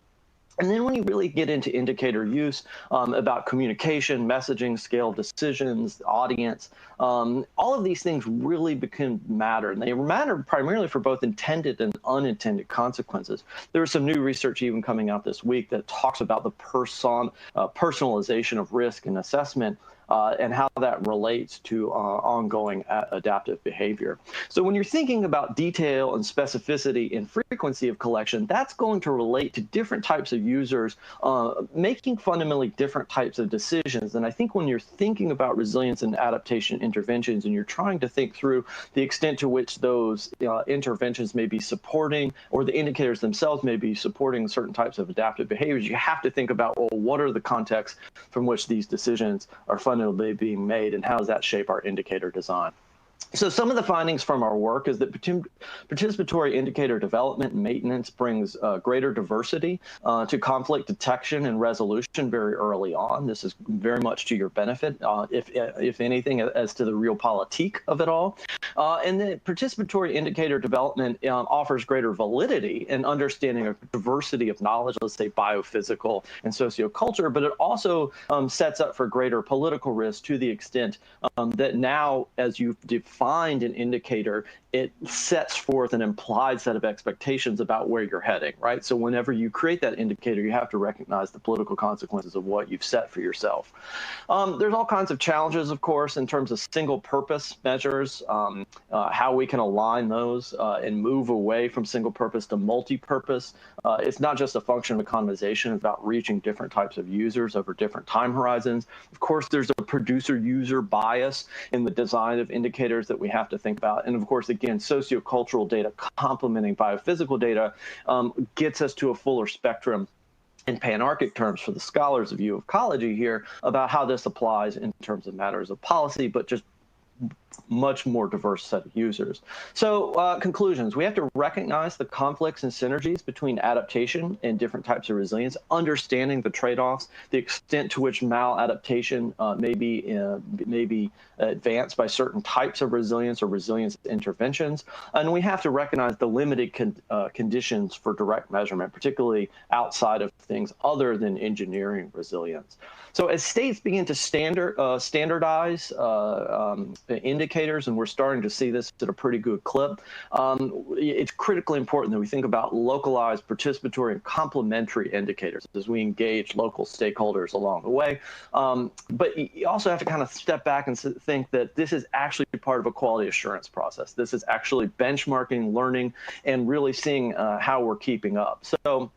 And then when you really get into indicator use, about communication, messaging, scale of decisions, audience, all of these things really matter. And they matter primarily for both intended and unintended consequences. There's some new research even coming out this week that talks about the personalization of risk and assessment, and how that relates to ongoing adaptive behavior. So when you're thinking about detail and specificity and frequency of collection, that's going to relate to different types of users making fundamentally different types of decisions. And I think when you're thinking about resilience and adaptation interventions, and you're trying to think through the extent to which those interventions may be supporting, or the indicators themselves may be supporting certain types of adaptive behaviors, you have to think about, well, what are the contexts from which these decisions are fundamentally being made, and how does that shape our indicator design? So some of the findings from our work is that participatory indicator development and maintenance brings greater diversity to conflict detection and resolution very early on. This is very much to your benefit, if anything, as to the realpolitik of it all. And the participatory indicator development offers greater validity and understanding of diversity of knowledge, let's say biophysical and socioculture, but it also sets up for greater political risk to the extent that now, as you've defined an indicator, it sets forth an implied set of expectations about where you're heading, right? So whenever you create that indicator, you have to recognize the political consequences of what you've set for yourself. There's all kinds of challenges, of course, in terms of single purpose measures, how we can align those and move away from single purpose to multi-purpose. It's not just a function of economization, it's about reaching different types of users over different time horizons. Of course, there's a producer-user bias in the design of indicators that we have to think about. And of course, again, sociocultural data complementing biophysical data gets us to a fuller spectrum in panarchic terms for the scholars' view of ecology here about how this applies in terms of matters of policy, but just much more diverse set of users. So conclusions, we have to recognize the conflicts and synergies between adaptation and different types of resilience, understanding the trade-offs, the extent to which maladaptation may be advanced by certain types of resilience or resilience interventions. And we have to recognize the limited conditions for direct measurement, particularly outside of things other than engineering resilience. So as states begin to standardize indicators, and we're starting to see this at a pretty good clip, it's critically important that we think about localized, participatory, and complementary indicators as we engage local stakeholders along the way. But you also have to kind of step back and think that this is actually part of a quality assurance process. This is actually benchmarking, learning, and really seeing how we're keeping up. So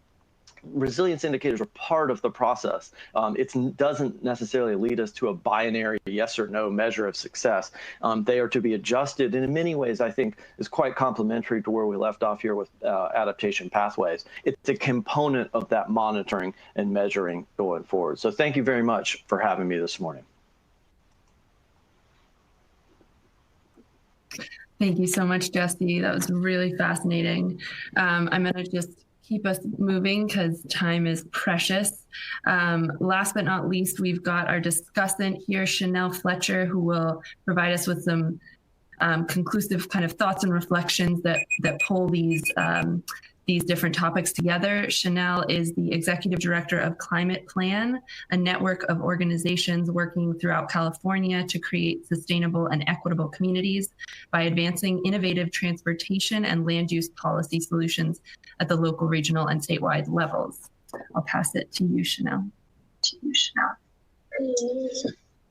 resilience indicators are part of the process. It doesn't necessarily lead us to a binary yes or no measure of success. They are to be adjusted, and in many ways, I think, is quite complementary to where we left off here with adaptation pathways. It's a component of that monitoring and measuring going forward. So thank you very much for having me this morning. Thank you so much, Jesse. That was really fascinating. I'm going to just keep us moving because time is precious. Last but not least, we've got our discussant here, Chanel Fletcher, who will provide us with some conclusive kind of thoughts and reflections that pull these these different topics together. Chanel is the executive director of Climate Plan, a network of organizations working throughout California to create sustainable and equitable communities by advancing innovative transportation and land use policy solutions at the local, regional, and statewide levels. I'll pass it to you, Chanel.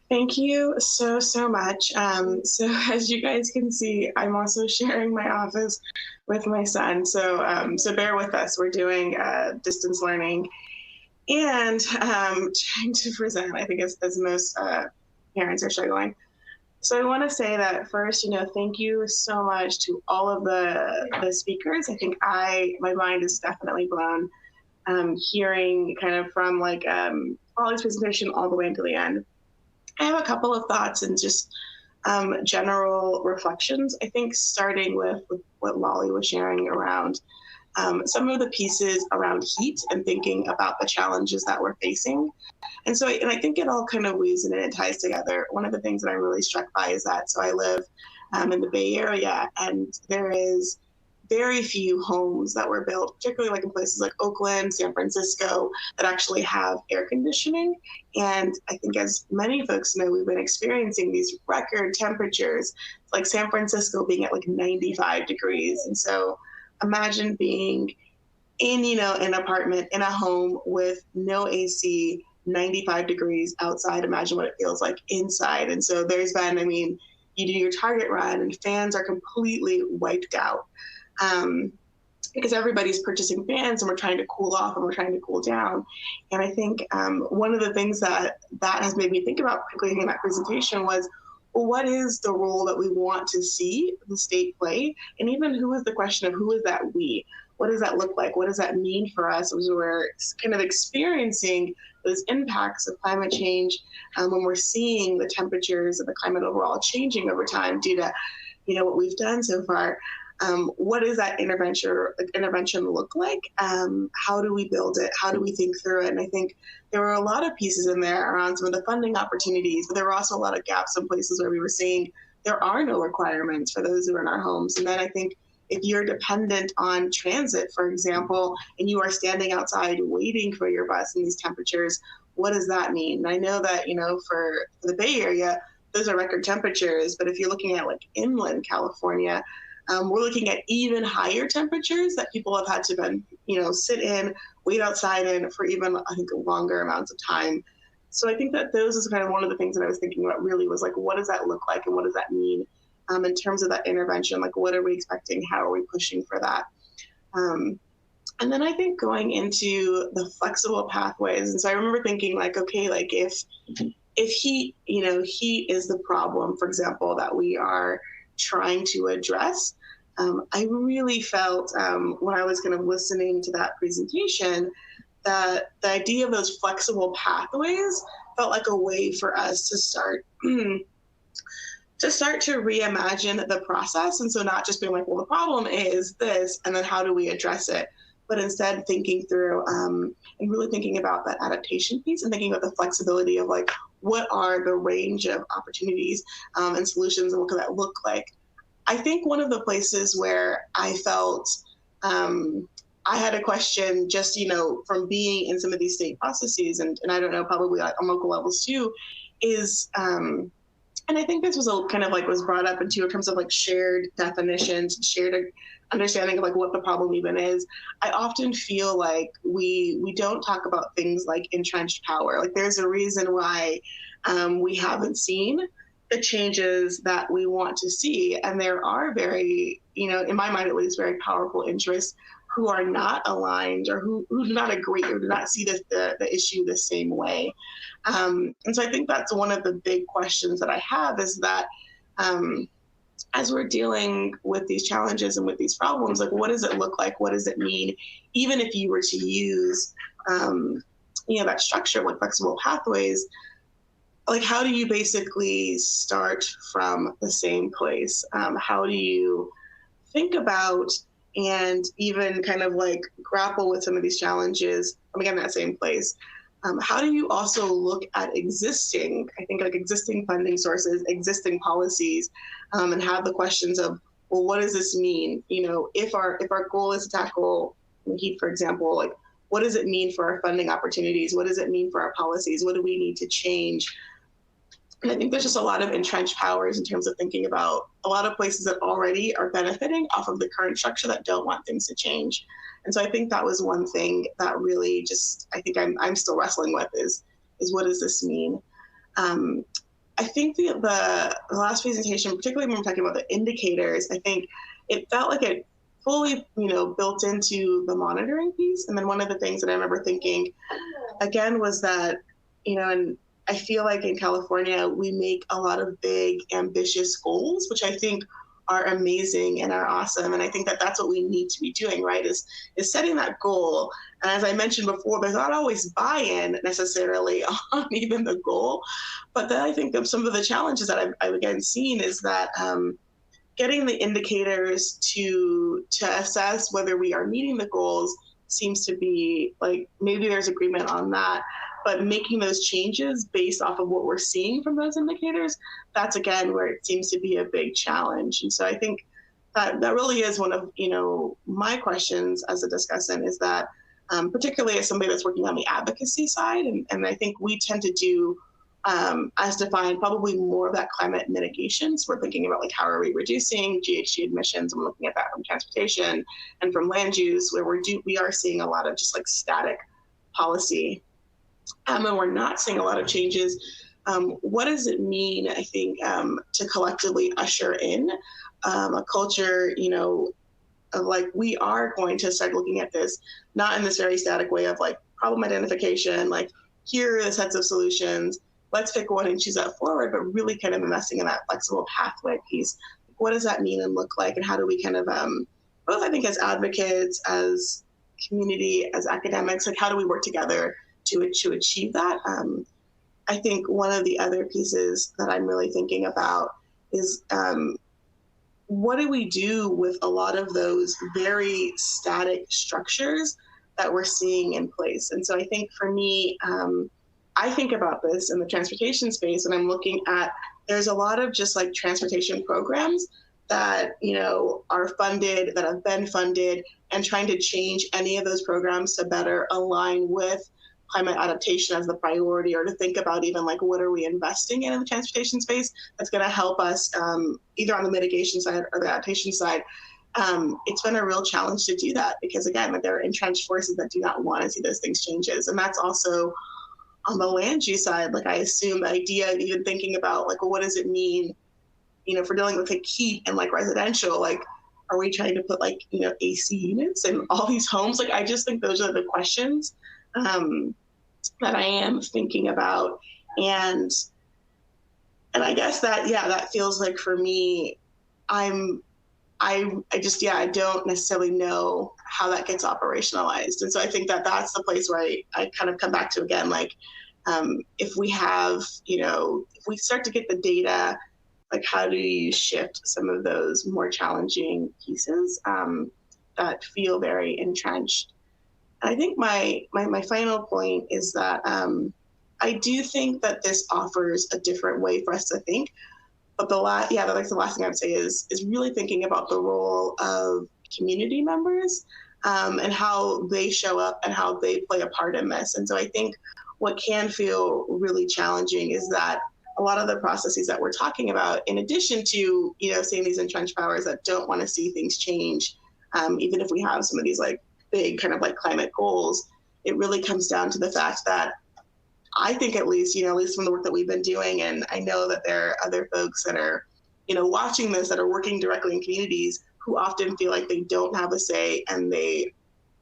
Thank you so much. So as you guys can see, I'm also sharing my office with my son. So bear with us. We're doing distance learning and trying to present, I think, as most parents are struggling. So I want to say that first, thank you so much to all of the speakers. I think my mind is definitely blown hearing kind of from Ollie's presentation all the way into the end. I have a couple of thoughts and just general reflections. I think starting with what Lolly was sharing around some of the pieces around heat and thinking about the challenges that we're facing. And I think it all kind of weaves in and ties together. One of the things that I'm really struck by is that, so I live in the Bay Area, and there is very few homes that were built, particularly in places like Oakland, San Francisco, that actually have air conditioning. And I think, as many folks know, we've been experiencing these record temperatures, like San Francisco being at 95 degrees. And so imagine being in, an apartment, in a home with no AC, 95 degrees outside. Imagine what it feels like inside. And so there's been, you do your Target run and fans are completely wiped out. Because everybody's purchasing fans and we're trying to cool off and we're trying to cool down. And I think one of the things that has made me think about, particularly in that presentation, was, well, what is the role that we want to see the state play? And even who is the question of who is that we? What does that look like? What does that mean for us as we're kind of experiencing those impacts of climate change when we're seeing the temperatures of the climate overall changing over time due to, what we've done so far? What does that intervention look like? How do we build it? How do we think through it? And I think there were a lot of pieces in there around some of the funding opportunities, but there were also a lot of gaps in places where we were seeing there are no requirements for those who are in our homes. And then I think if you're dependent on transit, for example, and you are standing outside waiting for your bus in these temperatures, what does that mean? And I know that, for the Bay Area, those are record temperatures, but if you're looking at inland California, we're looking at even higher temperatures that people have had to sit in, wait outside in for even, I think, longer amounts of time. So I think that those is kind of one of the things that I was thinking about really was what does that look like and what does that mean in terms of that intervention? What are we expecting? How are we pushing for that? And then I think going into the flexible pathways. And so I remember thinking okay, if heat is the problem, for example, that we are trying to address. I really felt when I was kind of listening to that presentation that the idea of those flexible pathways felt like a way for us to start to reimagine the process. And so not just being well, the problem is this, and then how do we address it? But instead thinking through and really thinking about that adaptation piece and thinking about the flexibility of what are the range of opportunities and solutions and what could that look like? I think one of the places where I felt I had a question just, from being in some of these state processes, and I don't know, probably on local levels too, is, and I think this was kind of was brought up in terms of shared definitions, shared understanding of what the problem even is. I often feel we don't talk about things like entrenched power. There's a reason why we haven't seen the changes that we want to see. And there are very, in my mind at least, very powerful interests who are not aligned or who do not agree or do not see the issue the same way. And so I think that's one of the big questions that I have is that as we're dealing with these challenges and with these problems, what does it look like? What does it mean? Even if you were to use, that structure like flexible pathways, how do you basically start from the same place? How do you think about and even kind of grapple with some of these challenges from, again, that same place? How do you also look at existing funding sources, existing policies, and have the questions of, well, what does this mean? If our goal is to tackle heat, for example, like what does it mean for our funding opportunities? What does it mean for our policies? What do we need to change? And I think there's just a lot of entrenched powers in terms of thinking about a lot of places that already are benefiting off of the current structure that don't want things to change. And so I think that was one thing that really just, I think I'm still wrestling with is what does this mean? I think the last presentation, particularly when we're talking about the indicators, I think it felt like it fully, built into the monitoring piece. And then one of the things that I remember thinking, again, was that, and I feel like in California, we make a lot of big, ambitious goals, which I think are amazing and are awesome. And I think that that's what we need to be doing, right, is setting that goal. And as I mentioned before, there's not always buy-in necessarily on even the goal. But then I think of some of the challenges that I've again seen is that getting the indicators to assess whether we are meeting the goals seems to be like, maybe there's agreement on that, but making those changes based off of what we're seeing from those indicators, that's again where it seems to be a big challenge. And so I think that really is one of, my questions as a discussant is that, particularly as somebody that's working on the advocacy side, and I think we tend to do, as defined, probably more of that climate mitigation. So we're thinking about like, how are we reducing GHG emissions? And we're looking at that from transportation and from land use, where we are seeing a lot of just like static policy. And we're not seeing a lot of changes. What does it mean, I think, to collectively usher in a culture, of like, we are going to start looking at this, not in this very static way of like problem identification, like here are the sets of solutions, let's pick one and choose that forward, but really kind of investing in that flexible pathway piece. What does that mean and look like? And how do we kind of, both I think as advocates, as community, as academics, like how do we work together to achieve that? I think one of the other pieces that I'm really thinking about is what do we do with a lot of those very static structures that we're seeing in place? And so I think for me, I think about this in the transportation space, and I'm looking at, there's a lot of just like transportation programs that, are funded, that have been funded, and trying to change any of those programs to better align with climate adaptation as the priority, or to think about even like, what are we investing in the transportation space that's going to help us either on the mitigation side or the adaptation side. It's been a real challenge to do that because, again, like, there are entrenched forces that do not want to see those things changes. And that's also on the land use side. Like, I assume the idea of even thinking about like, well, what does it mean, for dealing with like heat and like residential, like, are we trying to put like, AC units in all these homes? Like, I just think those are the questions that I am thinking about. And I guess that, that feels like for me, I don't necessarily know how that gets operationalized. And so I think that that's the place where I kind of come back to again, like, if we have, if we start to get the data, like how do you shift some of those more challenging pieces that feel very entrenched? And I think my final point is that I do think that this offers a different way for us to think. But the last thing I would say is really thinking about the role of community members and how they show up and how they play a part in this. And so I think what can feel really challenging is that a lot of the processes that we're talking about, in addition to, seeing these entrenched powers that don't want to see things change, even if we have some of these like big kind of like climate goals, it really comes down to the fact that I think at least from the work that we've been doing, and I know that there are other folks that are, watching this, that are working directly in communities who often feel like they don't have a say and they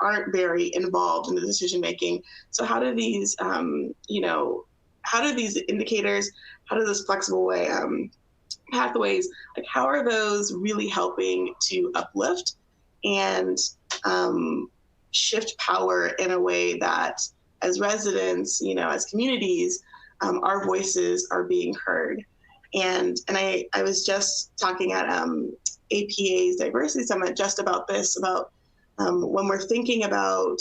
aren't very involved in the decision making. So how do these, how do these indicators, how do those flexible pathways, like how are those really helping to uplift and shift power in a way that as residents, as communities, our voices are being heard. And I was just talking at APA's Diversity Summit just about this, about when we're thinking about,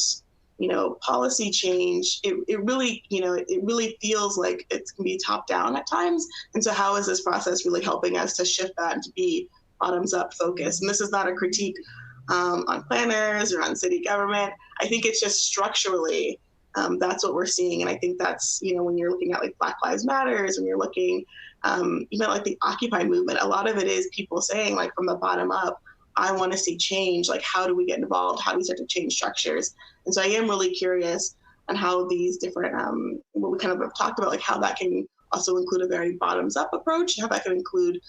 policy change, it really feels like it can be top down at times. And so how is this process really helping us to shift that and to be bottoms up focused? And this is not a critique on planners or on city government. I think it's just structurally, that's what we're seeing. And I think that's, when you're looking at like Black Lives Matters, when you're looking even like the Occupy movement, a lot of it is people saying like from the bottom up, I want to see change. Like, how do we get involved? How do we start to change structures? And so I am really curious on how these different, what we kind of have talked about, like how that can also include a very bottoms up approach, how that can include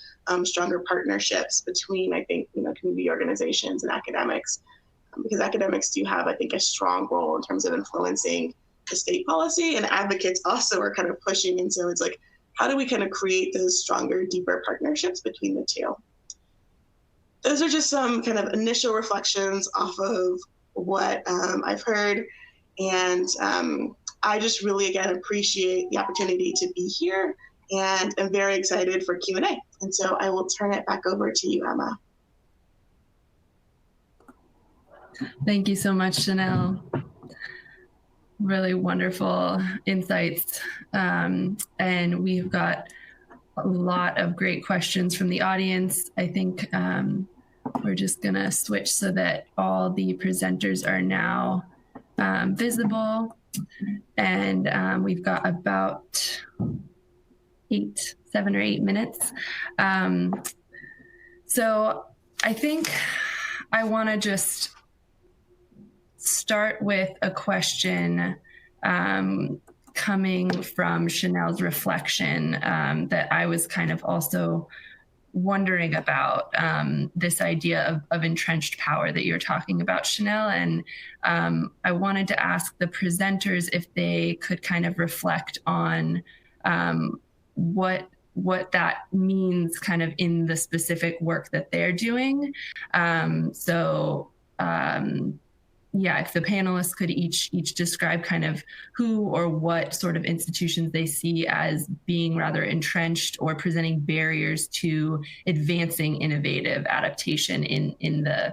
stronger partnerships between, I think, community organizations and academics, because academics do have, I think, a strong role in terms of influencing the state policy, and advocates also are kind of pushing. And so it's like, how do we kind of create those stronger, deeper partnerships between the two? Those are just some kind of initial reflections off of what I've heard. And I just really, again, appreciate the opportunity to be here, and I'm very excited for Q&A. And so I will turn it back over to you, Emma. Thank you so much, Chanel. Really wonderful insights. And we've got a lot of great questions from the audience. I think we're just gonna switch so that all the presenters are now visible. And we've got about 7 or 8 minutes. So I think I wanna just start with a question coming from Chanel's reflection that I was kind of also wondering about, this idea of entrenched power that you're talking about, Chanel. And I wanted to ask the presenters if they could kind of reflect on what that means kind of in the specific work that they're doing. Yeah, if the panelists could each describe kind of who or what sort of institutions they see as being rather entrenched or presenting barriers to advancing innovative adaptation in the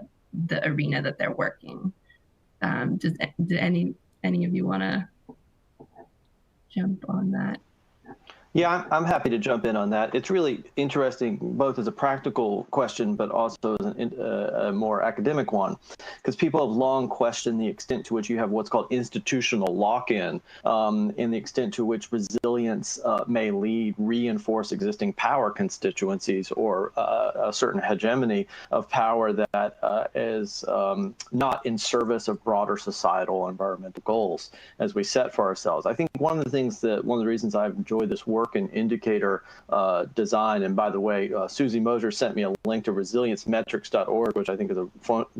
arena that they're working. Does any of you want to jump on that? Yeah, I'm happy to jump in on that. It's really interesting, both as a practical question, but also as a more academic one, because people have long questioned the extent to which you have what's called institutional lock-in, and the extent to which resilience may reinforce existing power constituencies, or a certain hegemony of power that is not in service of broader societal and environmental goals as we set for ourselves. I think one of the reasons I've enjoyed this work in indicator design, and by the way, Susie Moser sent me a link to resiliencemetrics.org, which I think is a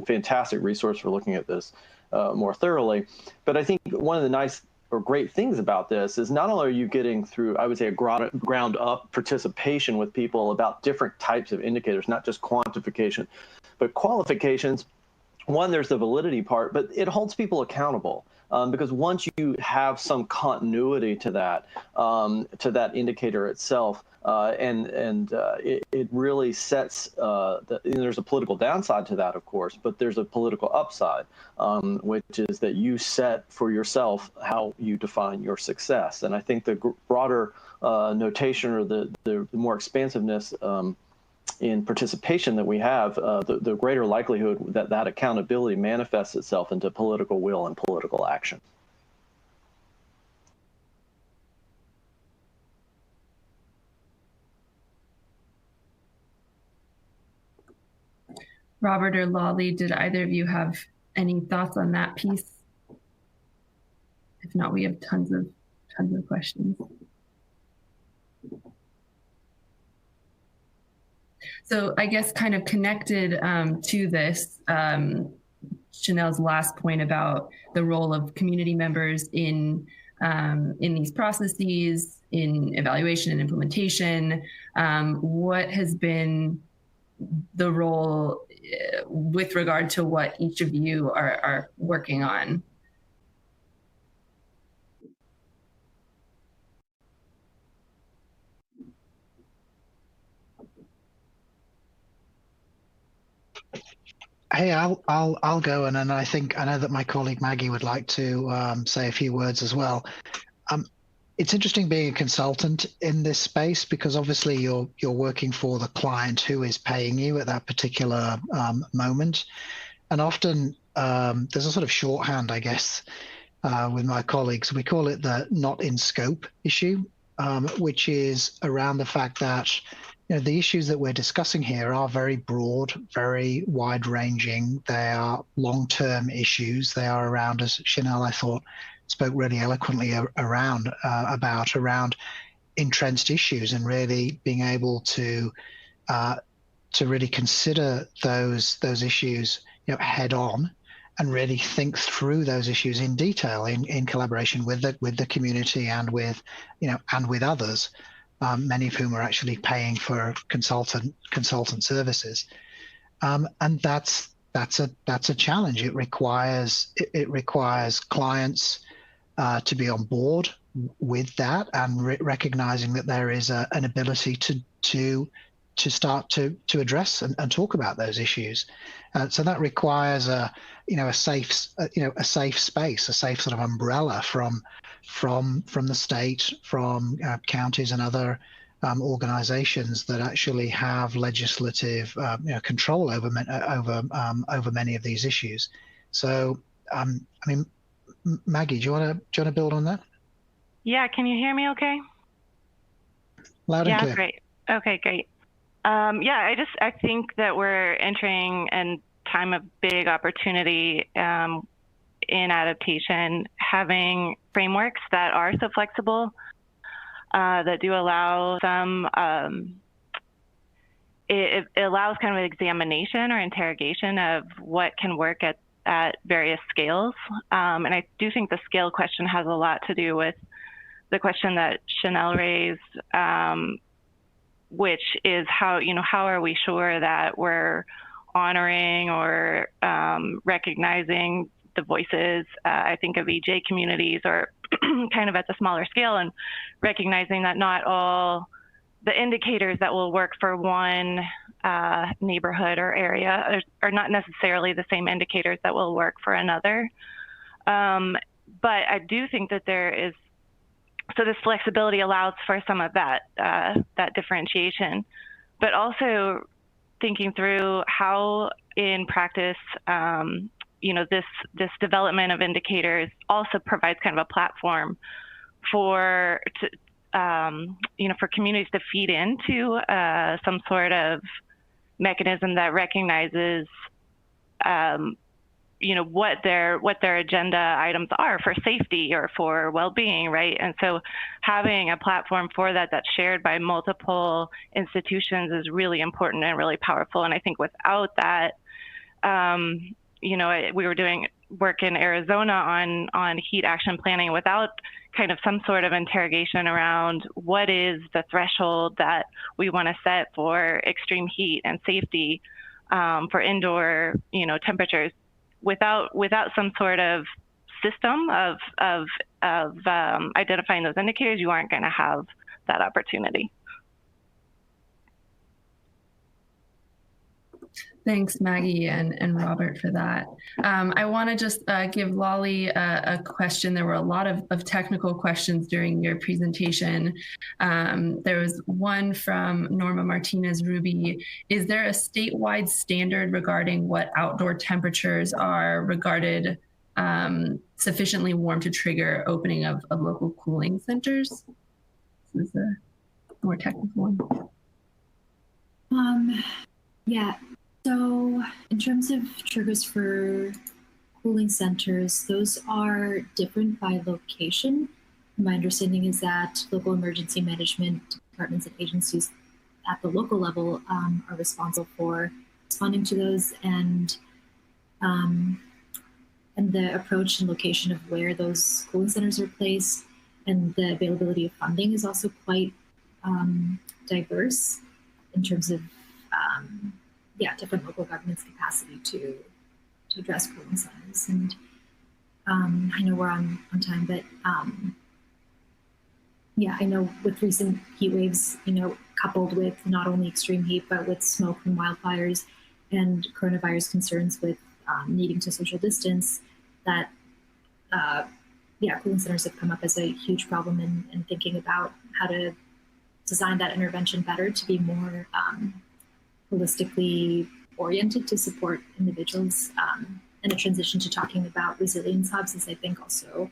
fantastic resource for looking at this more thoroughly. But I think one of the nice or great things about this is not only are you getting through, I would say, a ground up participation with people about different types of indicators, not just quantification, but qualifications. One, there's the validity part, but it holds people accountable. Because once you have some continuity to that indicator itself, it really sets, there's a political downside to that, of course, but there's a political upside, which is that you set for yourself how you define your success. And I think the broader notation, or the more expansiveness in participation that we have, the greater likelihood that accountability manifests itself into political will and political action. Robert or Lolly, did either of you have any thoughts on that piece? If not, we have tons of questions. So I guess kind of connected to this, Chanel's last point about the role of community members in these processes, in evaluation and implementation. What has been the role with regard to what each of you are working on? Hey, I'll go, and then I know that my colleague Maggie would like to say a few words as well. It's interesting being a consultant in this space, because obviously you're working for the client who is paying you at that particular moment, often there's a sort of shorthand, I guess, with my colleagues. We call it the not in scope issue, which is around the fact that the issues that we're discussing here are very broad, very wide-ranging. They are long-term issues. They are around, as Chanel, I thought, spoke really eloquently around entrenched issues, and really being able to really consider those issues head on, and really think through those issues in detail in collaboration with the community and with others, many of whom are actually paying for consultant services, and that's a challenge. It requires clients to be on board with that, and recognizing that there is an ability to start to address and talk about those issues. So that requires a safe space, a safe sort of umbrella from the state, from counties and other organizations that actually have legislative control over many of these issues. So I mean, Maggie, do you want to build on that? Yeah, can you hear me okay? Loud and clear. Yeah, great. Okay, great. I think that we're entering a time of big opportunity in adaptation, having frameworks that are so flexible, that do allow some, it allows kind of examination or interrogation of what can work at various scales. And I do think the scale question has a lot to do with the question that Chanel raised, which is how are we sure that we're honoring or recognizing the voices, I think of EJ communities, or kind of at the smaller scale, and recognizing that not all the indicators that will work for one neighborhood or area are not necessarily the same indicators that will work for another. But I do think that so this flexibility allows for some of that differentiation, but also thinking through how in practice, this development of indicators also provides kind of a platform for communities to feed into some sort of mechanism that recognizes what their agenda items are for safety or for well-being, right? And so having a platform for that that's shared by multiple institutions is really important and really powerful. And I think without that, we were doing work in Arizona on heat action planning without kind of some sort of interrogation around what is the threshold that we want to set for extreme heat and safety for indoor, temperatures. Without some sort of system of identifying those indicators, you aren't going to have that opportunity. Thanks, Maggie and Robert, for that. I want to just give Lolly a question. There were a lot of technical questions during your presentation. There was one from Norma Martinez Ruby. Is there a statewide standard regarding what outdoor temperatures are regarded sufficiently warm to trigger opening of local cooling centers? This is a more technical one. Yeah. So in terms of triggers for cooling centers, those are different by location. My understanding is that local emergency management departments and agencies at the local level are responsible for responding to those, and the approach and location of where those cooling centers are placed and the availability of funding is also quite diverse in terms of different local governments' capacity to address cooling centers. And I know we're on time, but I know with recent heat waves, coupled with not only extreme heat, but with smoke from wildfires and coronavirus concerns with needing to social distance, that cooling centers have come up as a huge problem in thinking about how to design that intervention better to be more holistically oriented to support individuals in a transition to talking about resilience hubs is, I think, also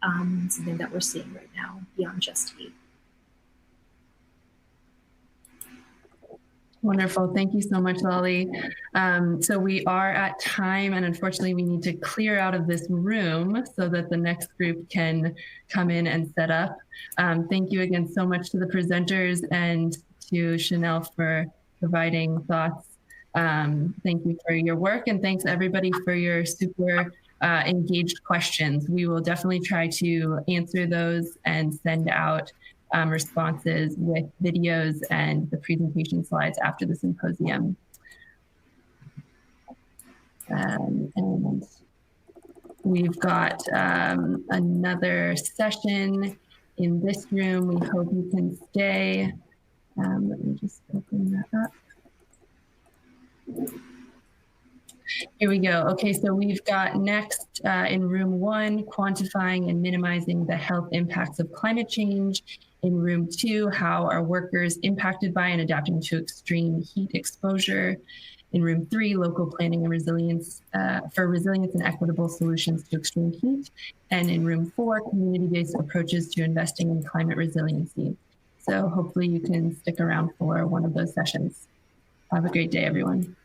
something that we're seeing right now beyond just hate. Wonderful. Thank you so much, Lolly. So we are at time, and unfortunately we need to clear out of this room so that the next group can come in and set up. Thank you again so much to the presenters and to Chanel for providing thoughts. Thank you for your work, and thanks everybody for your super engaged questions. We will definitely try to answer those and send out responses with videos and the presentation slides after the symposium. And we've got another session in this room. We hope you can stay. Let me just open that up. Here we go. Okay, so we've got next in room 1, quantifying and minimizing the health impacts of climate change. In room 2, how are workers impacted by and adapting to extreme heat exposure. In room 3, local planning and resilience for resilience and equitable solutions to extreme heat. And in room 4, community-based approaches to investing in climate resiliency. So hopefully you can stick around for one of those sessions. Have a great day, everyone.